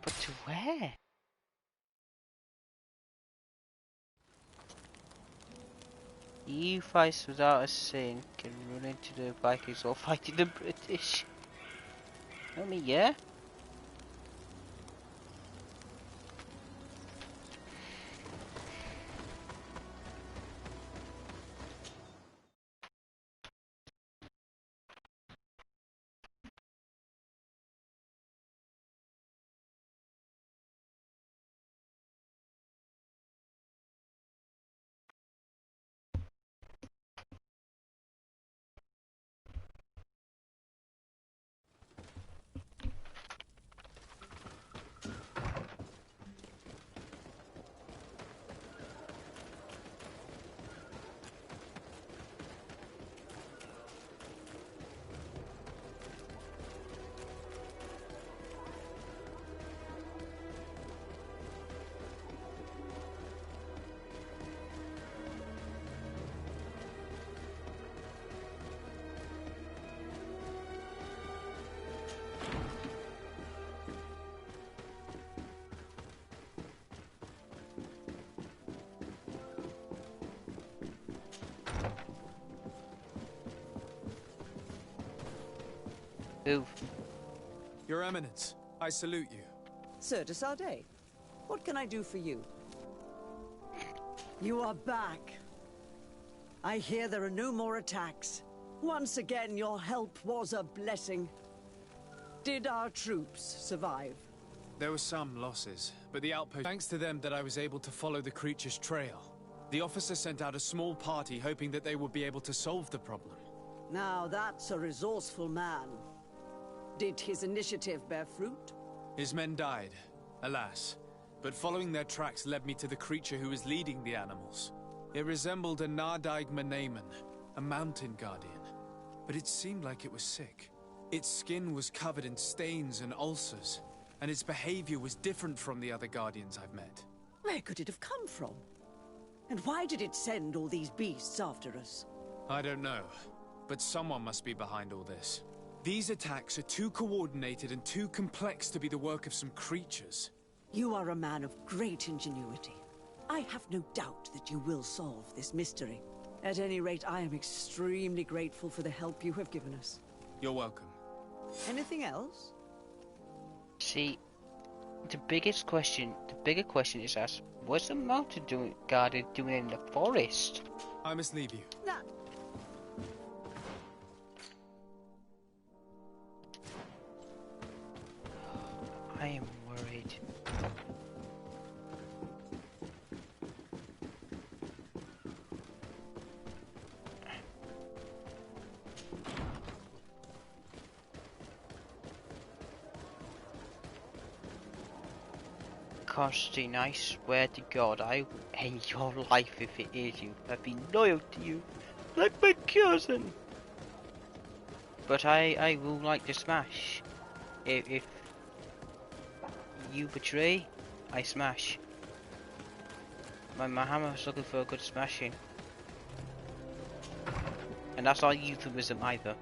But to where? EU fights without a sink and run into the Vikings or fighting the British. I mean, yeah. Move. Your Eminence, I salute you. Sir de Sardet, what can I do for you? You are back. I hear there are no more attacks. Once again, your help was a blessing. Did our troops survive? There were some losses, but the outpost... thanks to them that I was able to follow the creature's trail. The officer sent out a small party hoping that they would be able to solve the problem. Now that's a resourceful man. Did his initiative bear fruit? His men died, alas. But following their tracks led me to the creature who is leading the animals. It resembled a Nardaig Menaemon, a mountain guardian, but it seemed like it was sick. Its skin was covered in stains and ulcers, and its behavior was different from the other guardians I've met. Where could it have come from? And why did it send all these beasts after us? I don't know, but someone must be behind all this. These attacks are too coordinated and too complex to be the work of some creatures. You are a man of great ingenuity. I have no doubt that you will solve this mystery. At any rate, I am extremely grateful for the help you have given us. You're welcome. Anything else? See, the bigger question is asked, what's the mountain guardian doing in the forest? I must leave you. No. I am worried. Constantine, I swear to God, I will end your life if it is you. I've been loyal to you, like my cousin. But I will like to smash. If you betray, I smash. My hammer's looking for a good smashing. And that's not euphemism either.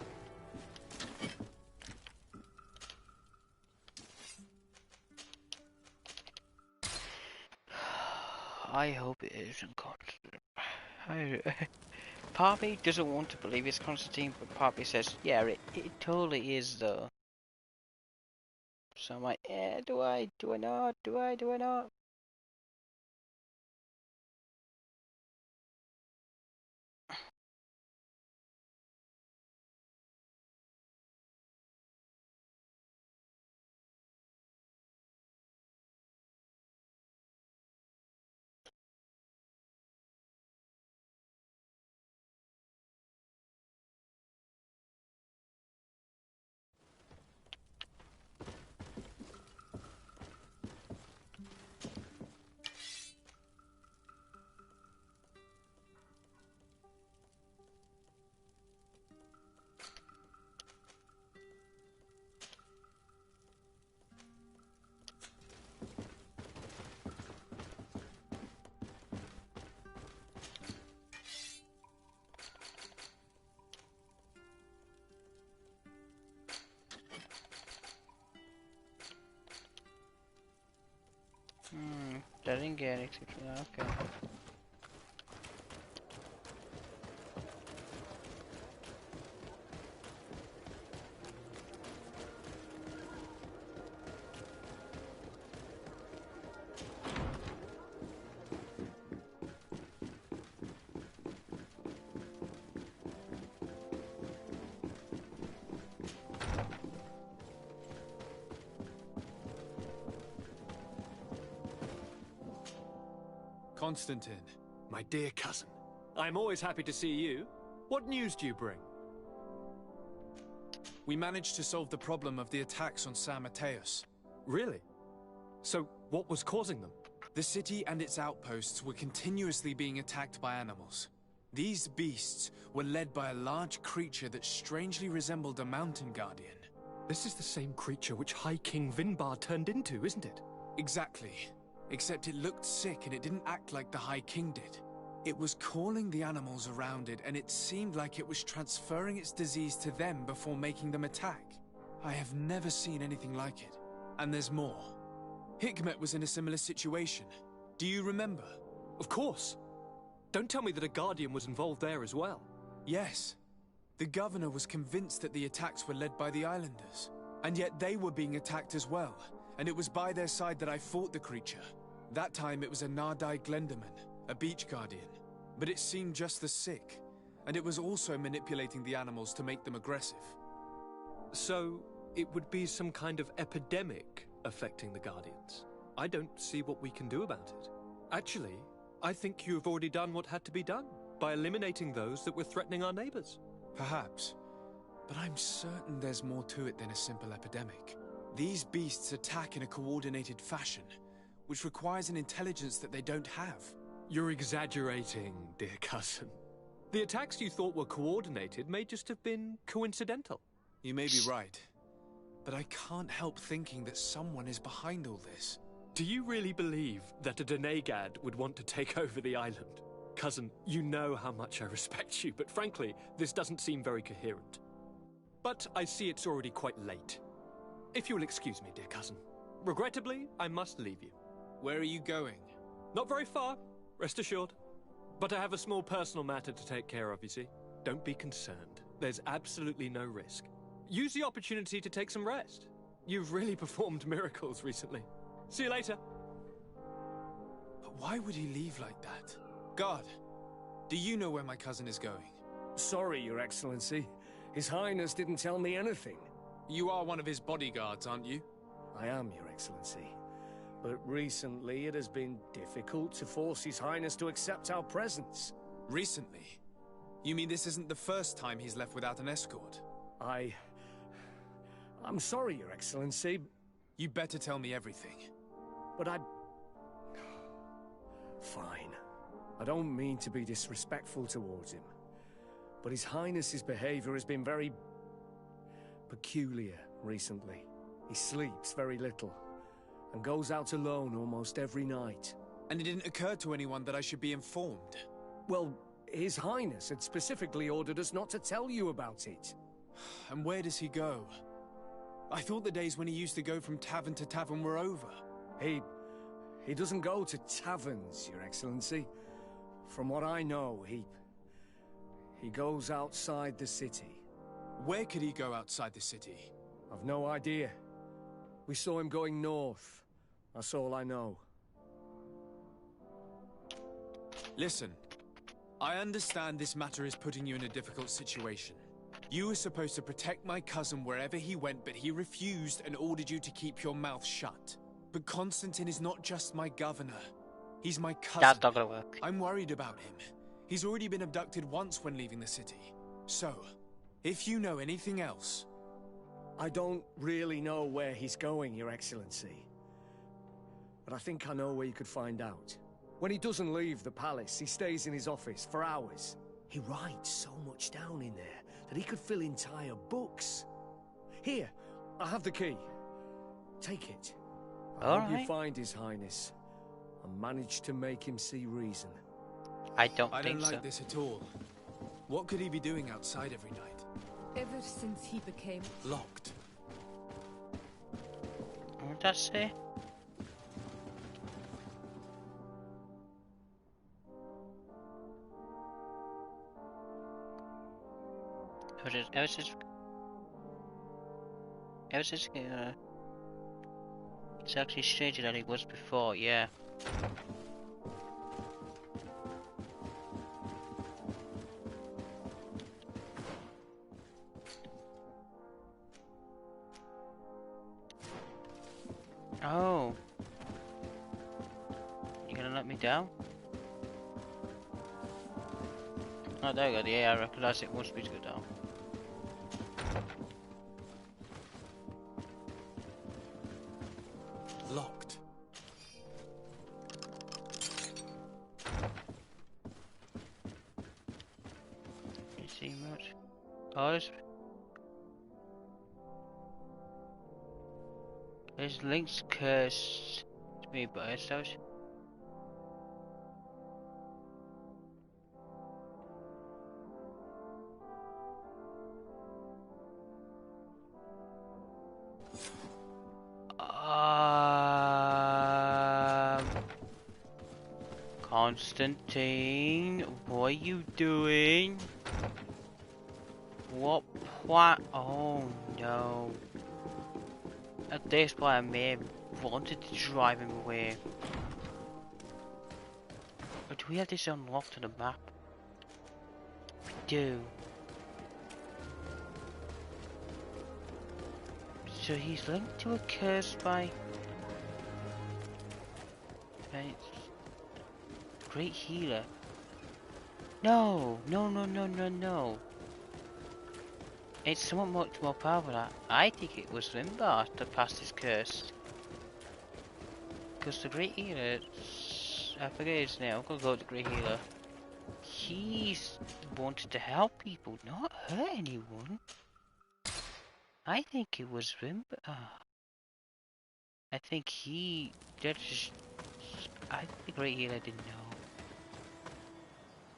I hope it isn't Constantine. Part of me doesn't want to believe it's Constantine, but part of me says, yeah, it totally is though. So I'm like, yeah, do I not? Do I not? I didn't get anything from that, okay. Constantine. My dear cousin, I'm always happy to see you. What news do you bring? We managed to solve the problem of the attacks on San Mateus. Really? So, what was causing them? The city and its outposts were continuously being attacked by animals. These beasts were led by a large creature that strangely resembled a mountain guardian. This is the same creature which High King Vinbar turned into, isn't it? Exactly. Except it looked sick and it didn't act like the High King did. It was calling the animals around it, and it seemed like it was transferring its disease to them before making them attack. I have never seen anything like it. And there's more. Hikmet was in a similar situation. Do you remember? Of course. Don't tell me that a Guardian was involved there as well. Yes. The governor was convinced that the attacks were led by the islanders. And yet they were being attacked as well. And it was by their side that I fought the creature. That time it was a Nardai Glenderman, a beach guardian. But it seemed just as sick. And it was also manipulating the animals to make them aggressive. So, it would be some kind of epidemic affecting the Guardians. I don't see what we can do about it. Actually, I think you've already done what had to be done, by eliminating those that were threatening our neighbors. Perhaps. But I'm certain there's more to it than a simple epidemic. These beasts attack in a coordinated fashion, which requires an intelligence that they don't have. You're exaggerating, dear cousin. The attacks you thought were coordinated may just have been coincidental. You may be right, but I can't help thinking that someone is behind all this. Do you really believe that a Denegad would want to take over the island? Cousin, you know how much I respect you, but frankly, this doesn't seem very coherent. But I see it's already quite late. If you'll excuse me, dear cousin. Regrettably, I must leave you. Where are you going? Not very far, rest assured. But I have a small personal matter to take care of, you see. Don't be concerned. There's absolutely no risk. Use the opportunity to take some rest. You've really performed miracles recently. See you later. But why would he leave like that? Guard, do you know where my cousin is going? Sorry, Your Excellency. His Highness didn't tell me anything. You are one of his bodyguards, aren't you? I am, Your Excellency. But recently it has been difficult to force His Highness to accept our presence. Recently? You mean this isn't the first time he's left without an escort? I'm sorry, Your Excellency. You better tell me everything. But Fine. I don't mean to be disrespectful towards him. But His Highness's behavior has been very peculiar recently. He sleeps very little, and goes out alone almost every night. And it didn't occur to anyone that I should be informed? Well, His Highness had specifically ordered us not to tell you about it. And where does he go? I thought the days when he used to go from tavern to tavern were over. He doesn't go to taverns, Your Excellency. From what I know, he goes outside the city. Where could he go outside the city? I've no idea. We saw him going north. That's all I know. Listen, I understand this matter is putting you in a difficult situation. You were supposed to protect my cousin wherever he went, but he refused and ordered you to keep your mouth shut. But Constantine is not just my governor. He's my cousin. That's not gonna work. I'm worried about him. He's already been abducted once when leaving the city. So, if you know anything else... I don't really know where he's going, Your Excellency. But I think I know where you could find out. When he doesn't leave the palace, he stays in his office for hours. He writes so much down in there that he could fill entire books. Here, I have the key. Take it. I hope you find His Highness and manage to make him see reason. I don't like this at all. What could he be doing outside every night? Ever since he became... Locked. What did that say? Ever since it's actually stranger than it was before, yeah. Oh. You gonna let me down? Oh, there you go. Yeah, I recognise it wants me to go down. Locked. You see much? Oh, there's links cursed to me by ourselves. Constantine, what are you doing? What plan? Oh no. At this point I may have wanted to drive him away. But do we have this unlocked on the map? We do. So he's linked to a curse by... Right. Great healer. No, no, no, no, no, no. It's somewhat much more powerful. I think it was Limbar that passed his curse. Because the great healer I forget his name. I'm gonna go with the Great Healer. He's wanted to help people, not hurt anyone. I think it was him. I think he. I think the Great Healer didn't know.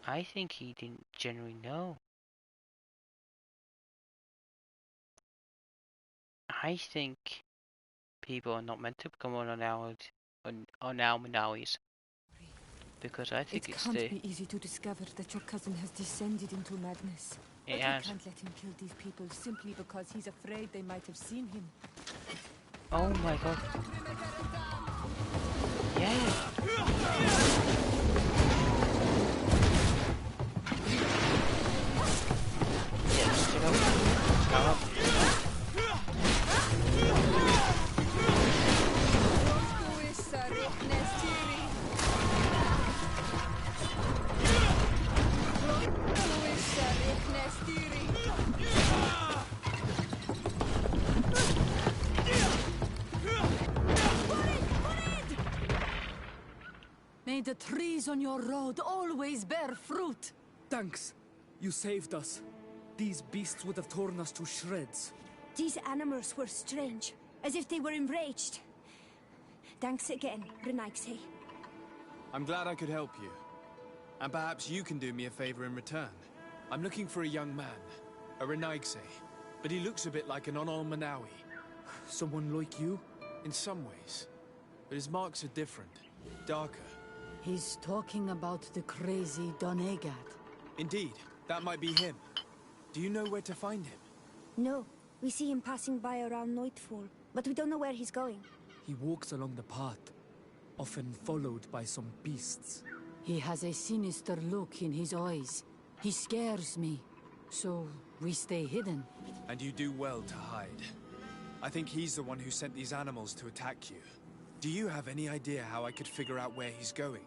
I think he didn't generally know. I think people are not meant to become on our Manawis. Because I think it it's can't the... be easy to discover that your cousin has descended into madness. But we can't let him kill these people simply because he's afraid they might have seen him. Oh my god. Yeah. Yes, you know. May the trees on your road always bear fruit. Thanks. You saved us. These beasts would have torn us to shreds. These animals were strange, as if they were enraged. Thanks again, Renaigse. I'm glad I could help you. And perhaps you can do me a favor in return. I'm looking for a young man, a Renaigse, but he looks a bit like an Onol Manawi. Someone like you? In some ways. But his marks are different, darker. He's talking about the crazy Donegat. Indeed, that might be him. Do you know where to find him? No, we see him passing by around nightfall, but we don't know where he's going. He walks along the path, often followed by some beasts. He has a sinister look in his eyes. He scares me, so we stay hidden. And you do well to hide. I think he's the one who sent these animals to attack you. Do you have any idea how I could figure out where he's going?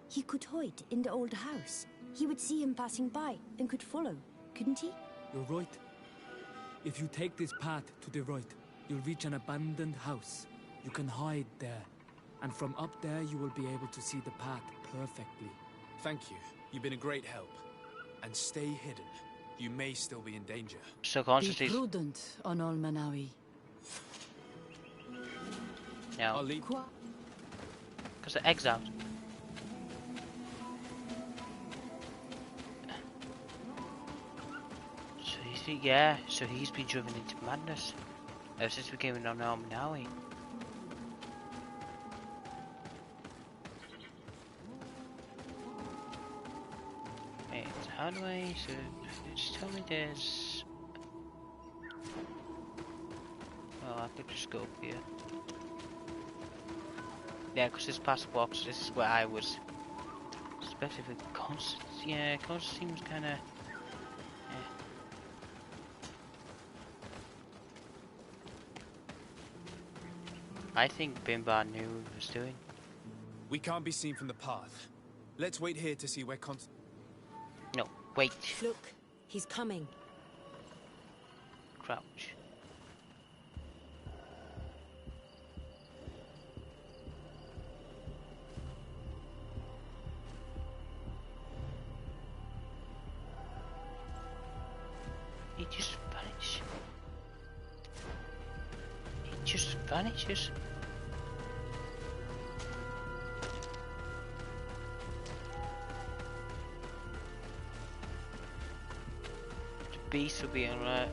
He could hide in the old house. He would see him passing by and could follow, couldn't he? You're right. If you take this path to the right, you'll reach an abandoned house. You can hide there. And from up there, you will be able to see the path perfectly. Thank you. You've been a great help. And stay hidden. You may still be in danger. So be prudent, Onol Manawi. No. I'll leave. Because the egg's out. So you think, yeah, so he's been driven into madness ever since we came in on Manawi. Wait, so how do I, so just tell me there's, well, I could just go up here. Yeah, because this past box, this is where I was. Especially with Constance. Yeah, Constance seems kind of. Yeah. I think Bimba knew what he was doing. We can't be seen from the path. Let's wait here to see where No, wait. Look, he's coming. Crouch. He just vanishes. He just vanishes. The beast will be alright.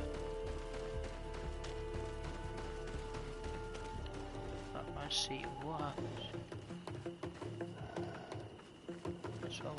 I see what happens. So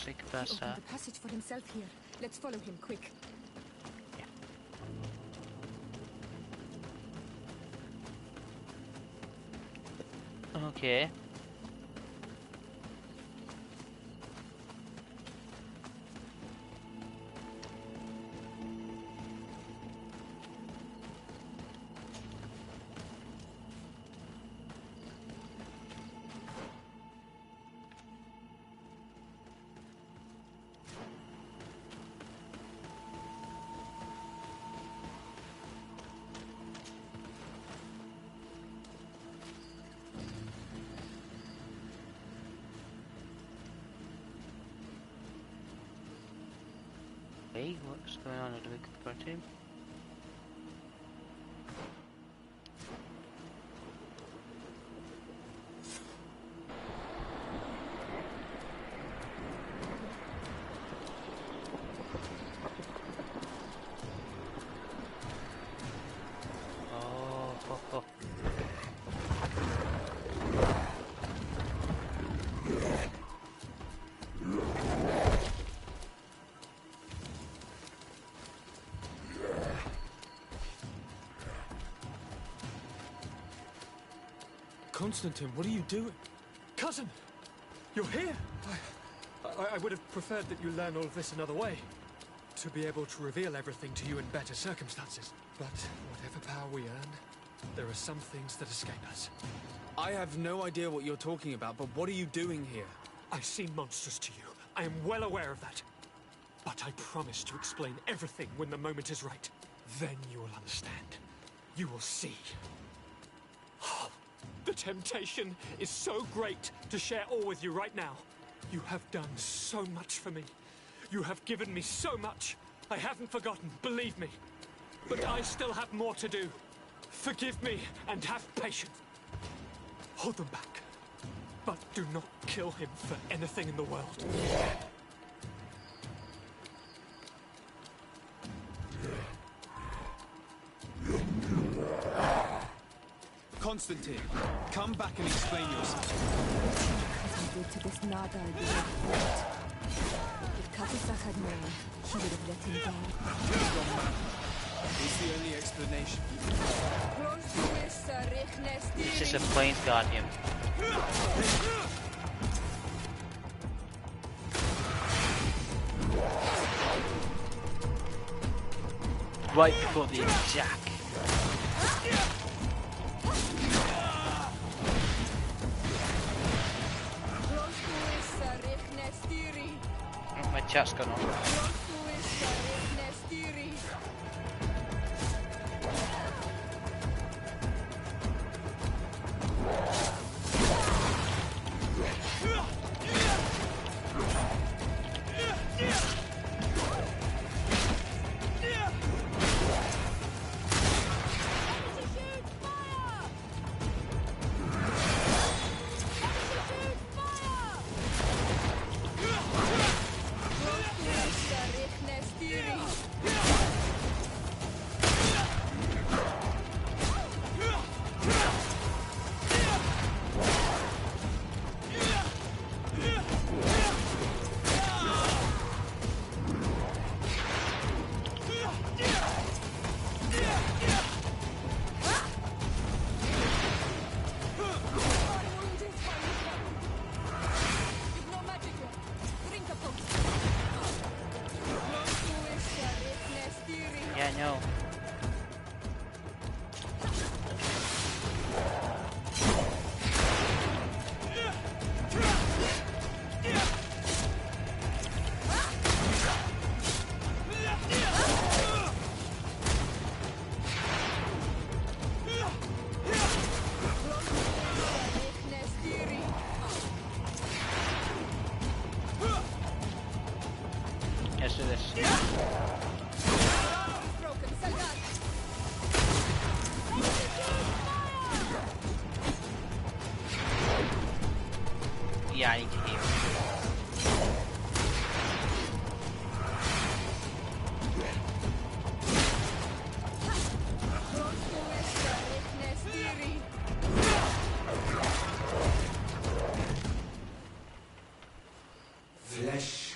sneak He past opened that. the passage for himself here. Let's follow him, quick. Okay. Hey, what's going on at the big party? Constantine, what are you doing? Cousin! You're here! I would have preferred that you learn all of this another way. To be able to reveal everything to you in better circumstances. But whatever power we earn, there are some things that escape us. I have no idea what you're talking about, but what are you doing here? I seem monstrous to you. I am well aware of that. But I promise to explain everything when the moment is right. Then you will understand. You will see. The temptation is so great to share all with you right now. You have done so much for me. You have given me so much. I haven't forgotten, believe me. But I still have more to do. Forgive me and have patience. Hold them back. But do not kill him for anything in the world. Constantine, come back and explain yourself. He did to this Nada If Katusak had known, he would have let him die. It's the only explanation. It's just a plains guardian. Right before the attack. My chat's gone off. Yeah, I know. Let's do this. Yeah, I need to heal. Flesh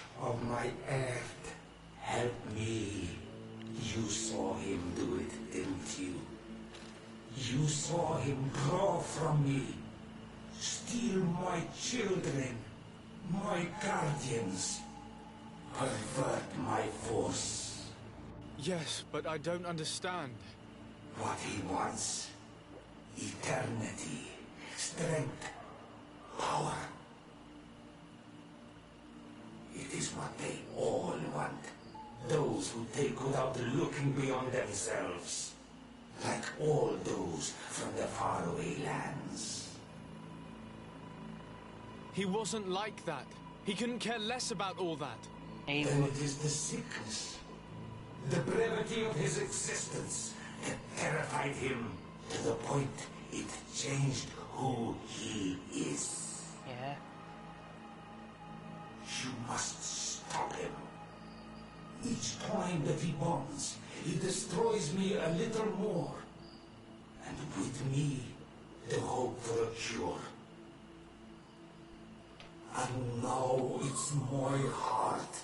You saw him draw from me, steal my children, my guardians, pervert my force. Yes, but I don't understand. What he wants: eternity, strength, power. It is what they all want. Those who take without looking beyond themselves. Like all those from the faraway lands. He wasn't like that. He couldn't care less about all that. Then it is the sickness, the brevity of his existence that terrified him to the point it changed who he is. Yeah. You must stop him. Each time that he bonds, he destroys me a little more. And with me, the hope for a cure. And now it's my heart,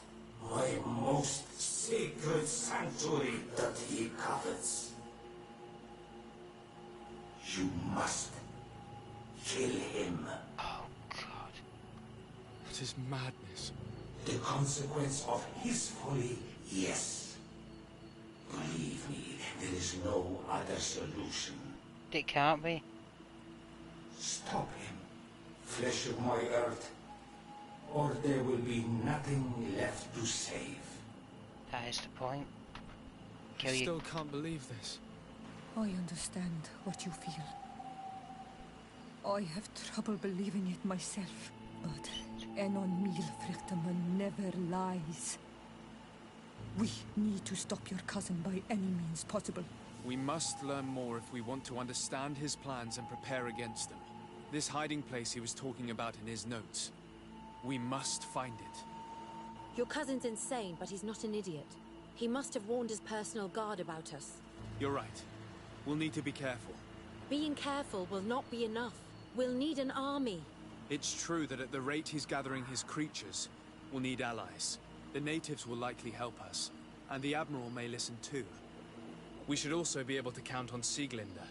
my most sacred sanctuary that he covets. You must kill him. Oh, God. That is madness. The consequence of his folly, yes. Believe me, there is no other solution. It can't be. Stop him, flesh of my earth, or there will be nothing left to save. That is the point. I still can't believe this. I understand what you feel. I have trouble believing it myself, but Enon Milfrichtaman never lies. We need to stop your cousin by any means possible. We must learn more if we want to understand his plans and prepare against them. This hiding place he was talking about in his notes. We must find it. Your cousin's insane, but he's not an idiot. He must have warned his personal guard about us. You're right. We'll need to be careful. Being careful will not be enough. We'll need an army. It's true that at the rate he's gathering his creatures, we'll need allies. The natives will likely help us, and the Admiral may listen too. We should also be able to count on Sieglinde.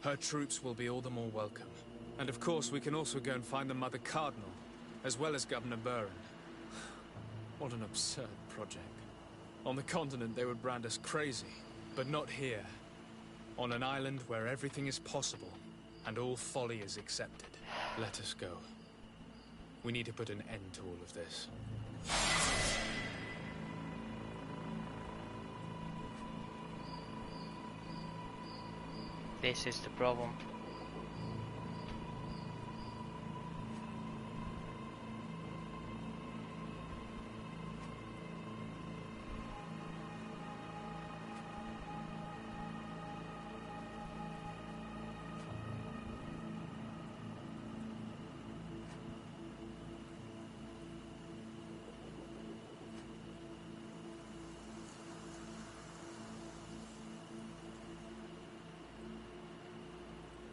Her troops will be all the more welcome. And of course, we can also go and find the Mother Cardinal, as well as Governor Buren. What an absurd project. On the continent, they would brand us crazy, but not here. On an island where everything is possible, and all folly is accepted. Let us go. We need to put an end to all of this. This is the problem.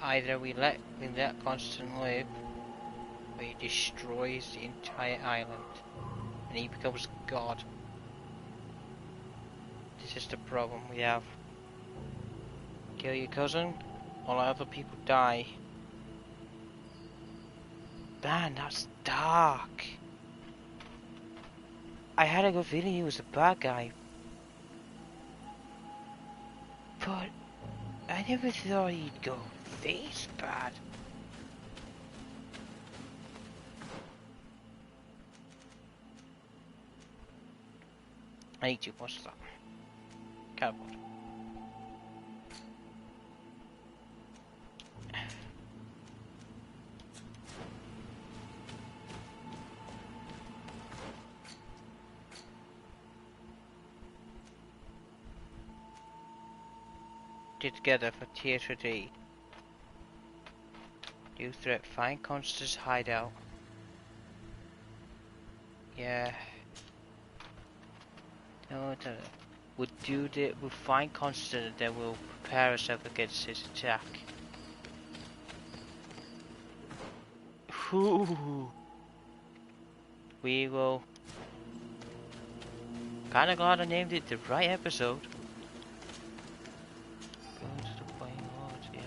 Either we let Constant live, or he destroys the entire island, and he becomes God. This is the problem we have. Kill your cousin, or let other people die. Man, that's dark. I had a good feeling he was a bad guy, but I never thought he'd go this bad. I need to watch that. Can't afford. Together for tier 3. New threat, find Constance hideout. Yeah. No, we'll find Constance and then we'll prepare ourselves against his attack. Ooh. We will. Kinda glad I named it the right episode. Go to the Flying Lords, yeah.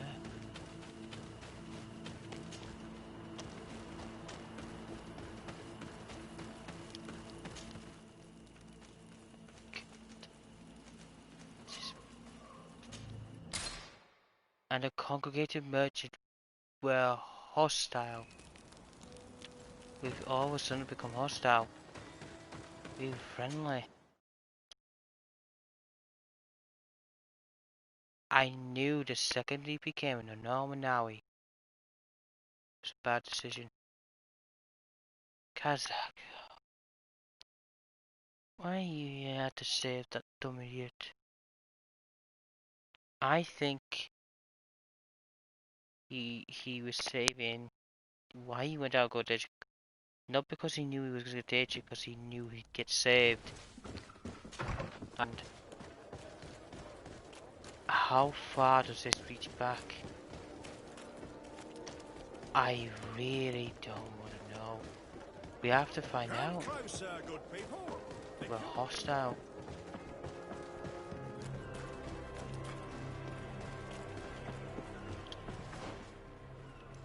and the congregated merchant were hostile. We've all of a sudden become hostile. We were friendly. I knew the second he became an Anomawi. It was a bad decision. Kazakh. Why you had to save that dumb idiot? I think he was saving why he went out go ditch. Not because he knew he was gonna ditch it, because he knew he'd get saved. And how far does this reach back? I really don't want to know. We have to find out. Closer, good people. We're hostile.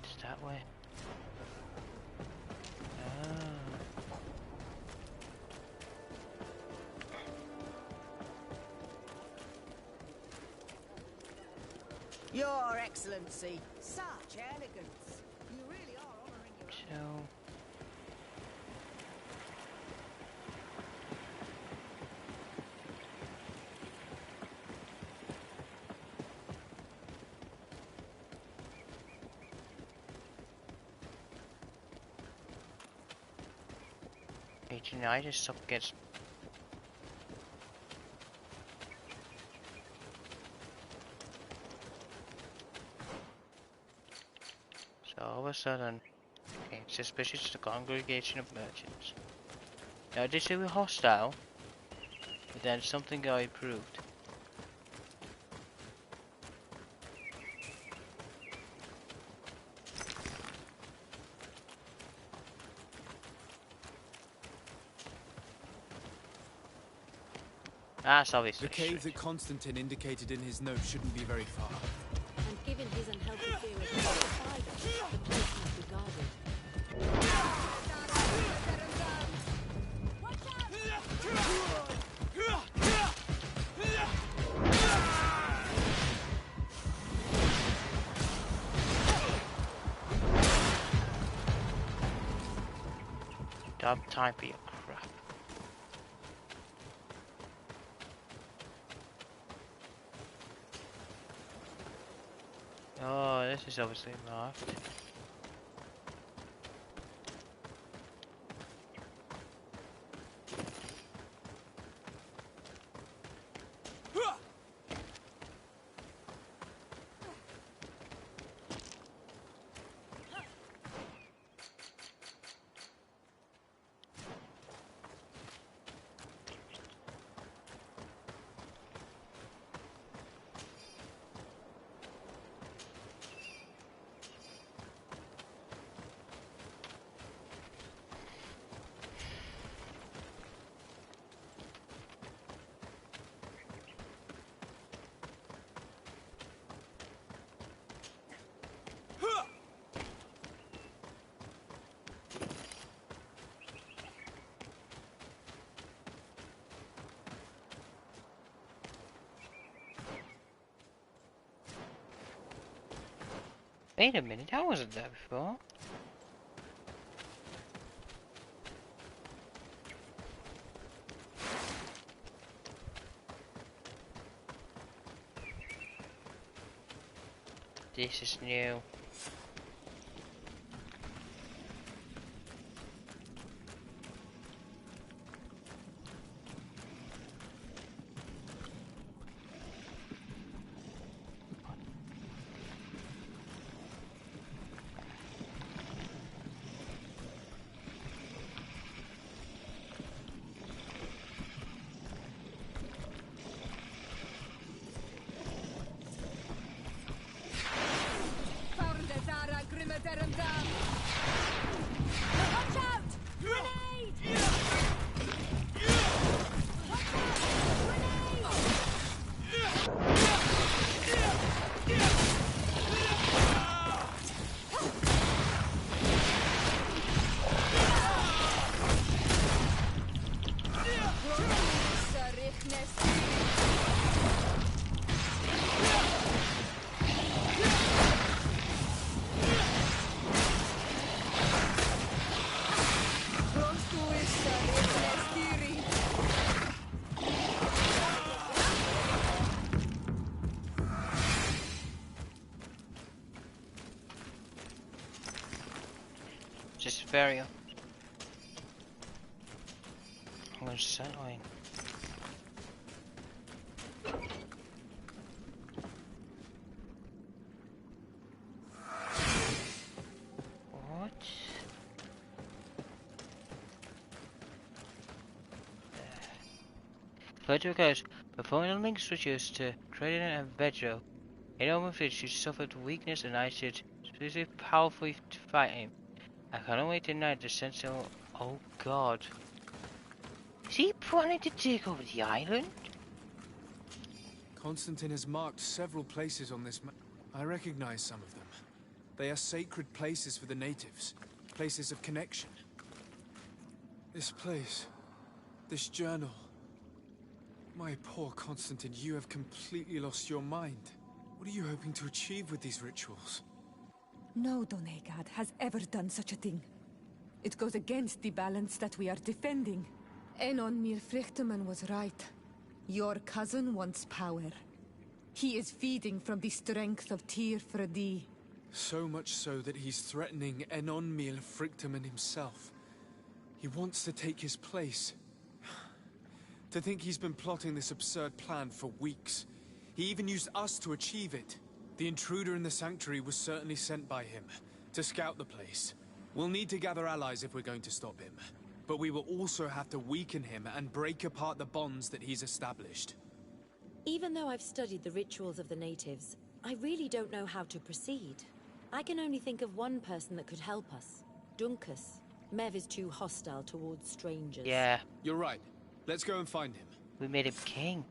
It's that way. Your Excellency, such elegance. You really are honoring your So pt9 is up against all of a sudden became suspicious of the congregation of merchants. Now they say we're hostile, but then something got improved. That's obviously the cave that Constantine indicated in his note shouldn't be very far. And given his unhealthy fear of the spider, the place must be guarded. Don't have time for your crap. Oh, this is obviously marked. Wait a minute, I wasn't there before. This is new. burial. I'm going to settle in. What? Further goes, performing the link switches to Credit and Vedro. In open fish, you suffered weakness and I should specifically powerfully to fight him. I cannot wait to night the sentinel. Oh god. Is he planning to take over the island? Constantine has marked several places on this map. I recognize some of them. They are sacred places for the natives. Places of connection. This place. This journal. My poor Constantine, you have completely lost your mind. What are you hoping to achieve with these rituals? No Donegad has ever done such a thing. It goes against the balance that we are defending. Enon Mir Frichterman was right. Your cousin wants power. He is feeding from the strength of Tyr Fredi. So much so that he's threatening Enon Mir Frichterman himself. He wants to take his place. To think he's been plotting this absurd plan for weeks. He even used us to achieve it. The intruder in the sanctuary was certainly sent by him, to scout the place. We'll need to gather allies if we're going to stop him. But we will also have to weaken him and break apart the bonds that he's established. Even though I've studied the rituals of the natives, I really don't know how to proceed. I can only think of one person that could help us. Dunkus. Mev is too hostile towards strangers. Yeah. You're right. Let's go and find him. We made him king.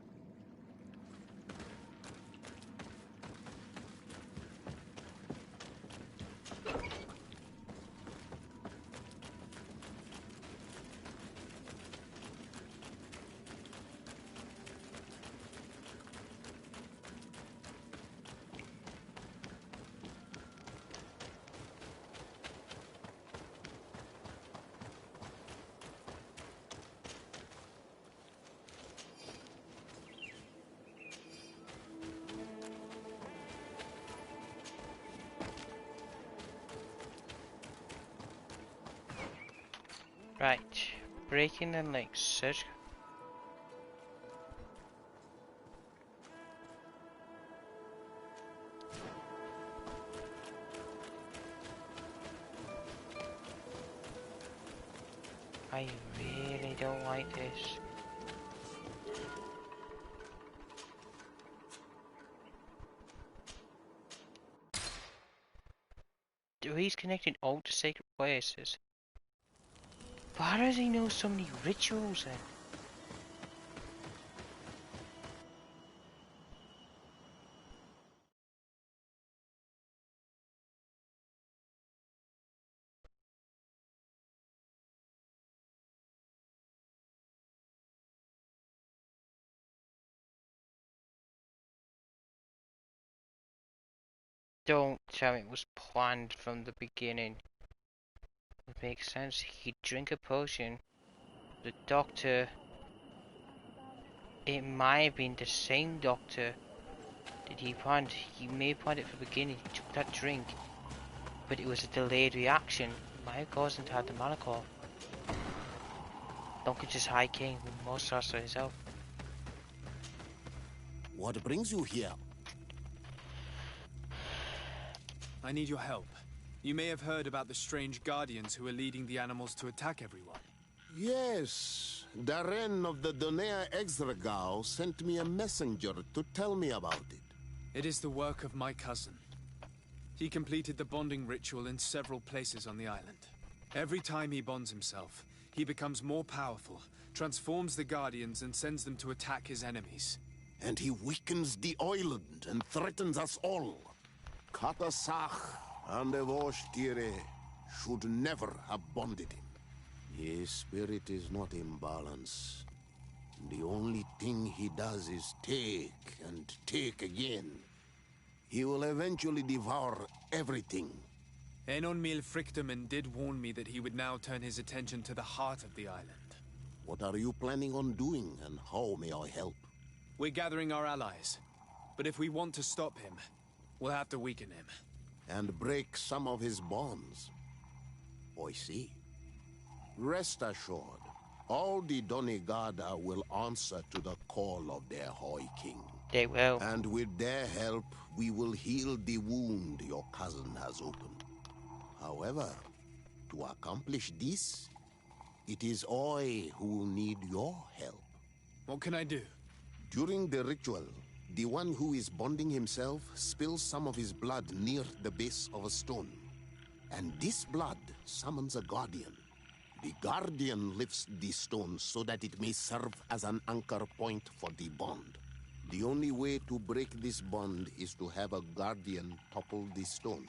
Right, breaking the links. Search. I really don't like this. He's connecting all the sacred places. But how does he know so many rituals then? Don't tell me it was planned from the beginning. It makes sense. He'd drink a potion. The doctor... It might have been the same doctor that he planned. He may have planned it from the beginning. He took that drink. But it was a delayed reaction. It might have caused him to have the mana core. Duncan's just High King with more stars to himself. What brings you here? I need your help. You may have heard about the strange guardians who are leading the animals to attack everyone. Yes. Darren of the Donea Exregao sent me a messenger to tell me about it. It is the work of my cousin. He completed the bonding ritual in several places on the island. Every time he bonds himself, he becomes more powerful, transforms the guardians and sends them to attack his enemies. And he weakens the island and threatens us all. Katasach and Evosh-Tire should never have bonded him. His spirit is not in balance. The only thing he does is take and take again. He will eventually devour everything. Enon Mil Frichterman did warn me that he would now turn his attention to the heart of the island. What are you planning on doing, and how may I help? We're gathering our allies. But if we want to stop him, we'll have to weaken him. And break some of his bonds. I see. Rest assured, all the Donegada will answer to the call of their High King. They will. And with their help, we will heal the wound your cousin has opened. However, to accomplish this, it is I who will need your help. What can I do? During the ritual, the one who is bonding himself spills some of his blood near the base of a stone. And this blood summons a guardian. The guardian lifts the stone so that it may serve as an anchor point for the bond. The only way to break this bond is to have a guardian topple the stone.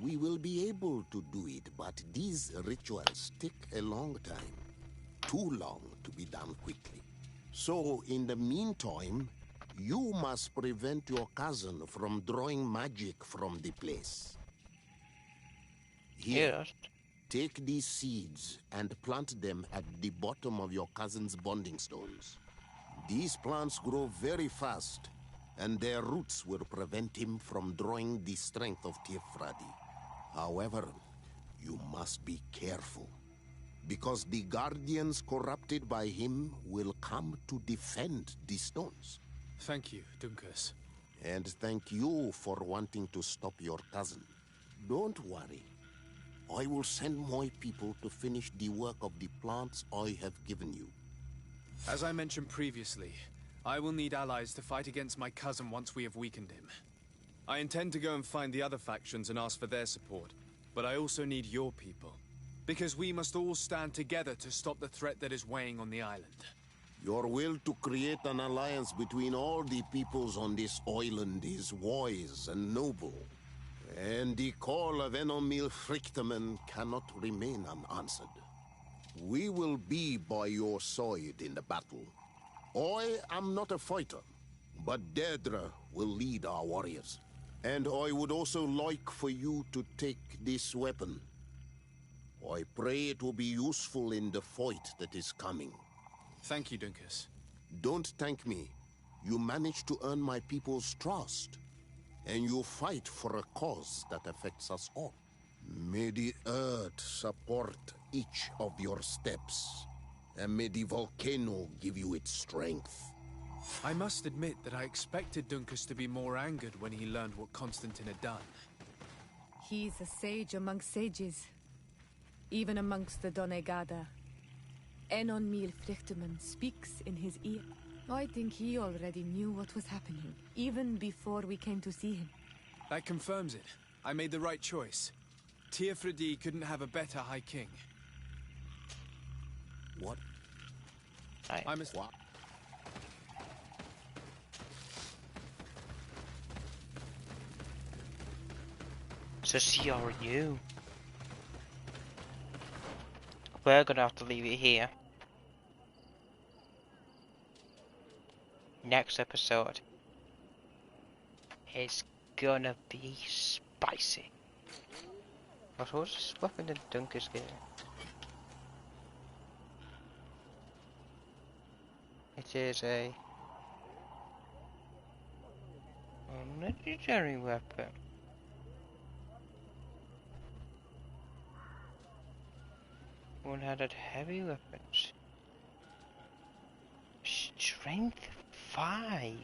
We will be able to do it, but these rituals take a long time. Too long to be done quickly. So, in the meantime, you must prevent your cousin from drawing magic from the place. Here, yes. Take these seeds and plant them at the bottom of your cousin's bonding stones. These plants grow very fast, and their roots will prevent him from drawing the strength of Tifradi. However, you must be careful, because the guardians corrupted by him will come to defend the stones. Thank you, Dunkus. And thank you for wanting to stop your cousin. Don't worry. I will send my people to finish the work of the plants I have given you. As I mentioned previously, I will need allies to fight against my cousin once we have weakened him. I intend to go and find the other factions and ask for their support, but I also need your people, because we must all stand together to stop the threat that is weighing on the island. Your will to create an alliance between all the peoples on this island is wise and noble. And the call of Enomil Frichtemann cannot remain unanswered. We will be by your side in the battle. I am not a fighter, but Deirdre will lead our warriors. And I would also like for you to take this weapon. I pray it will be useful in the fight that is coming. Thank you, Dunkus. Don't thank me. You managed to earn my people's trust. And you fight for a cause that affects us all. May the earth support each of your steps. And may the volcano give you its strength. I must admit that I expected Dunkus to be more angered when he learned what Constantine had done. He's a sage among sages. Even amongst the Donegada. Enonmil Frichtemann speaks in his ear. I think he already knew what was happening, even before we came to see him. That confirms it. I made the right choice. Tifradi couldn't have a better High King. What? I must... What? So see our you. We're gonna have to leave it here. Next episode is gonna be spicy. What was this weapon did Dunkus get? It is a legendary weapon. One-handed heavy weapons. Strength 5.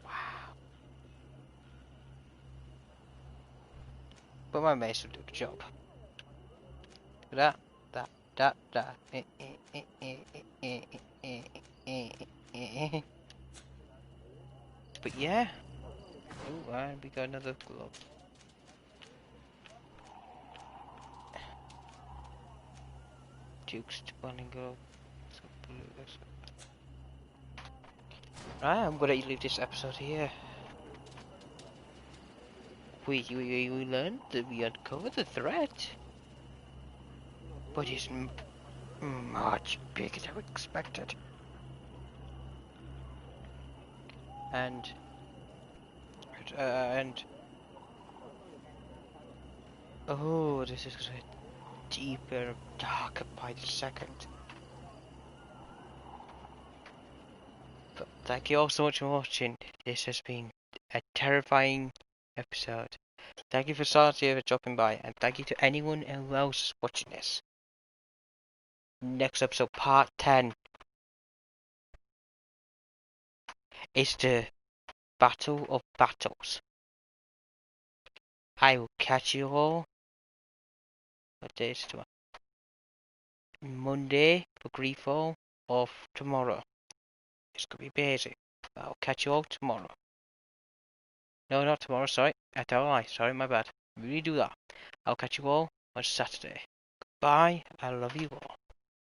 Wow. But my mace will do the job. That. But yeah. Oh, and we got another glove. Duke's spawning glove. Right, I'm gonna leave this episode here. We learned that we uncovered the threat, but it's much bigger than we expected. And oh, this is gonna get deeper, darker by the second. But thank you all so much for watching. This has been a terrifying episode. Thank you for Sartia for dropping by, and thank you to anyone else watching this. Next episode, part 10, is the Battle of Battles. I will catch you all. What day is tomorrow? Monday for Greedfall, or tomorrow. It's gonna be busy. I'll catch you all tomorrow. No, not tomorrow, sorry. I tell a lie. Sorry, my bad. Redo that. I'll catch you all on Saturday. Bye. I love you all.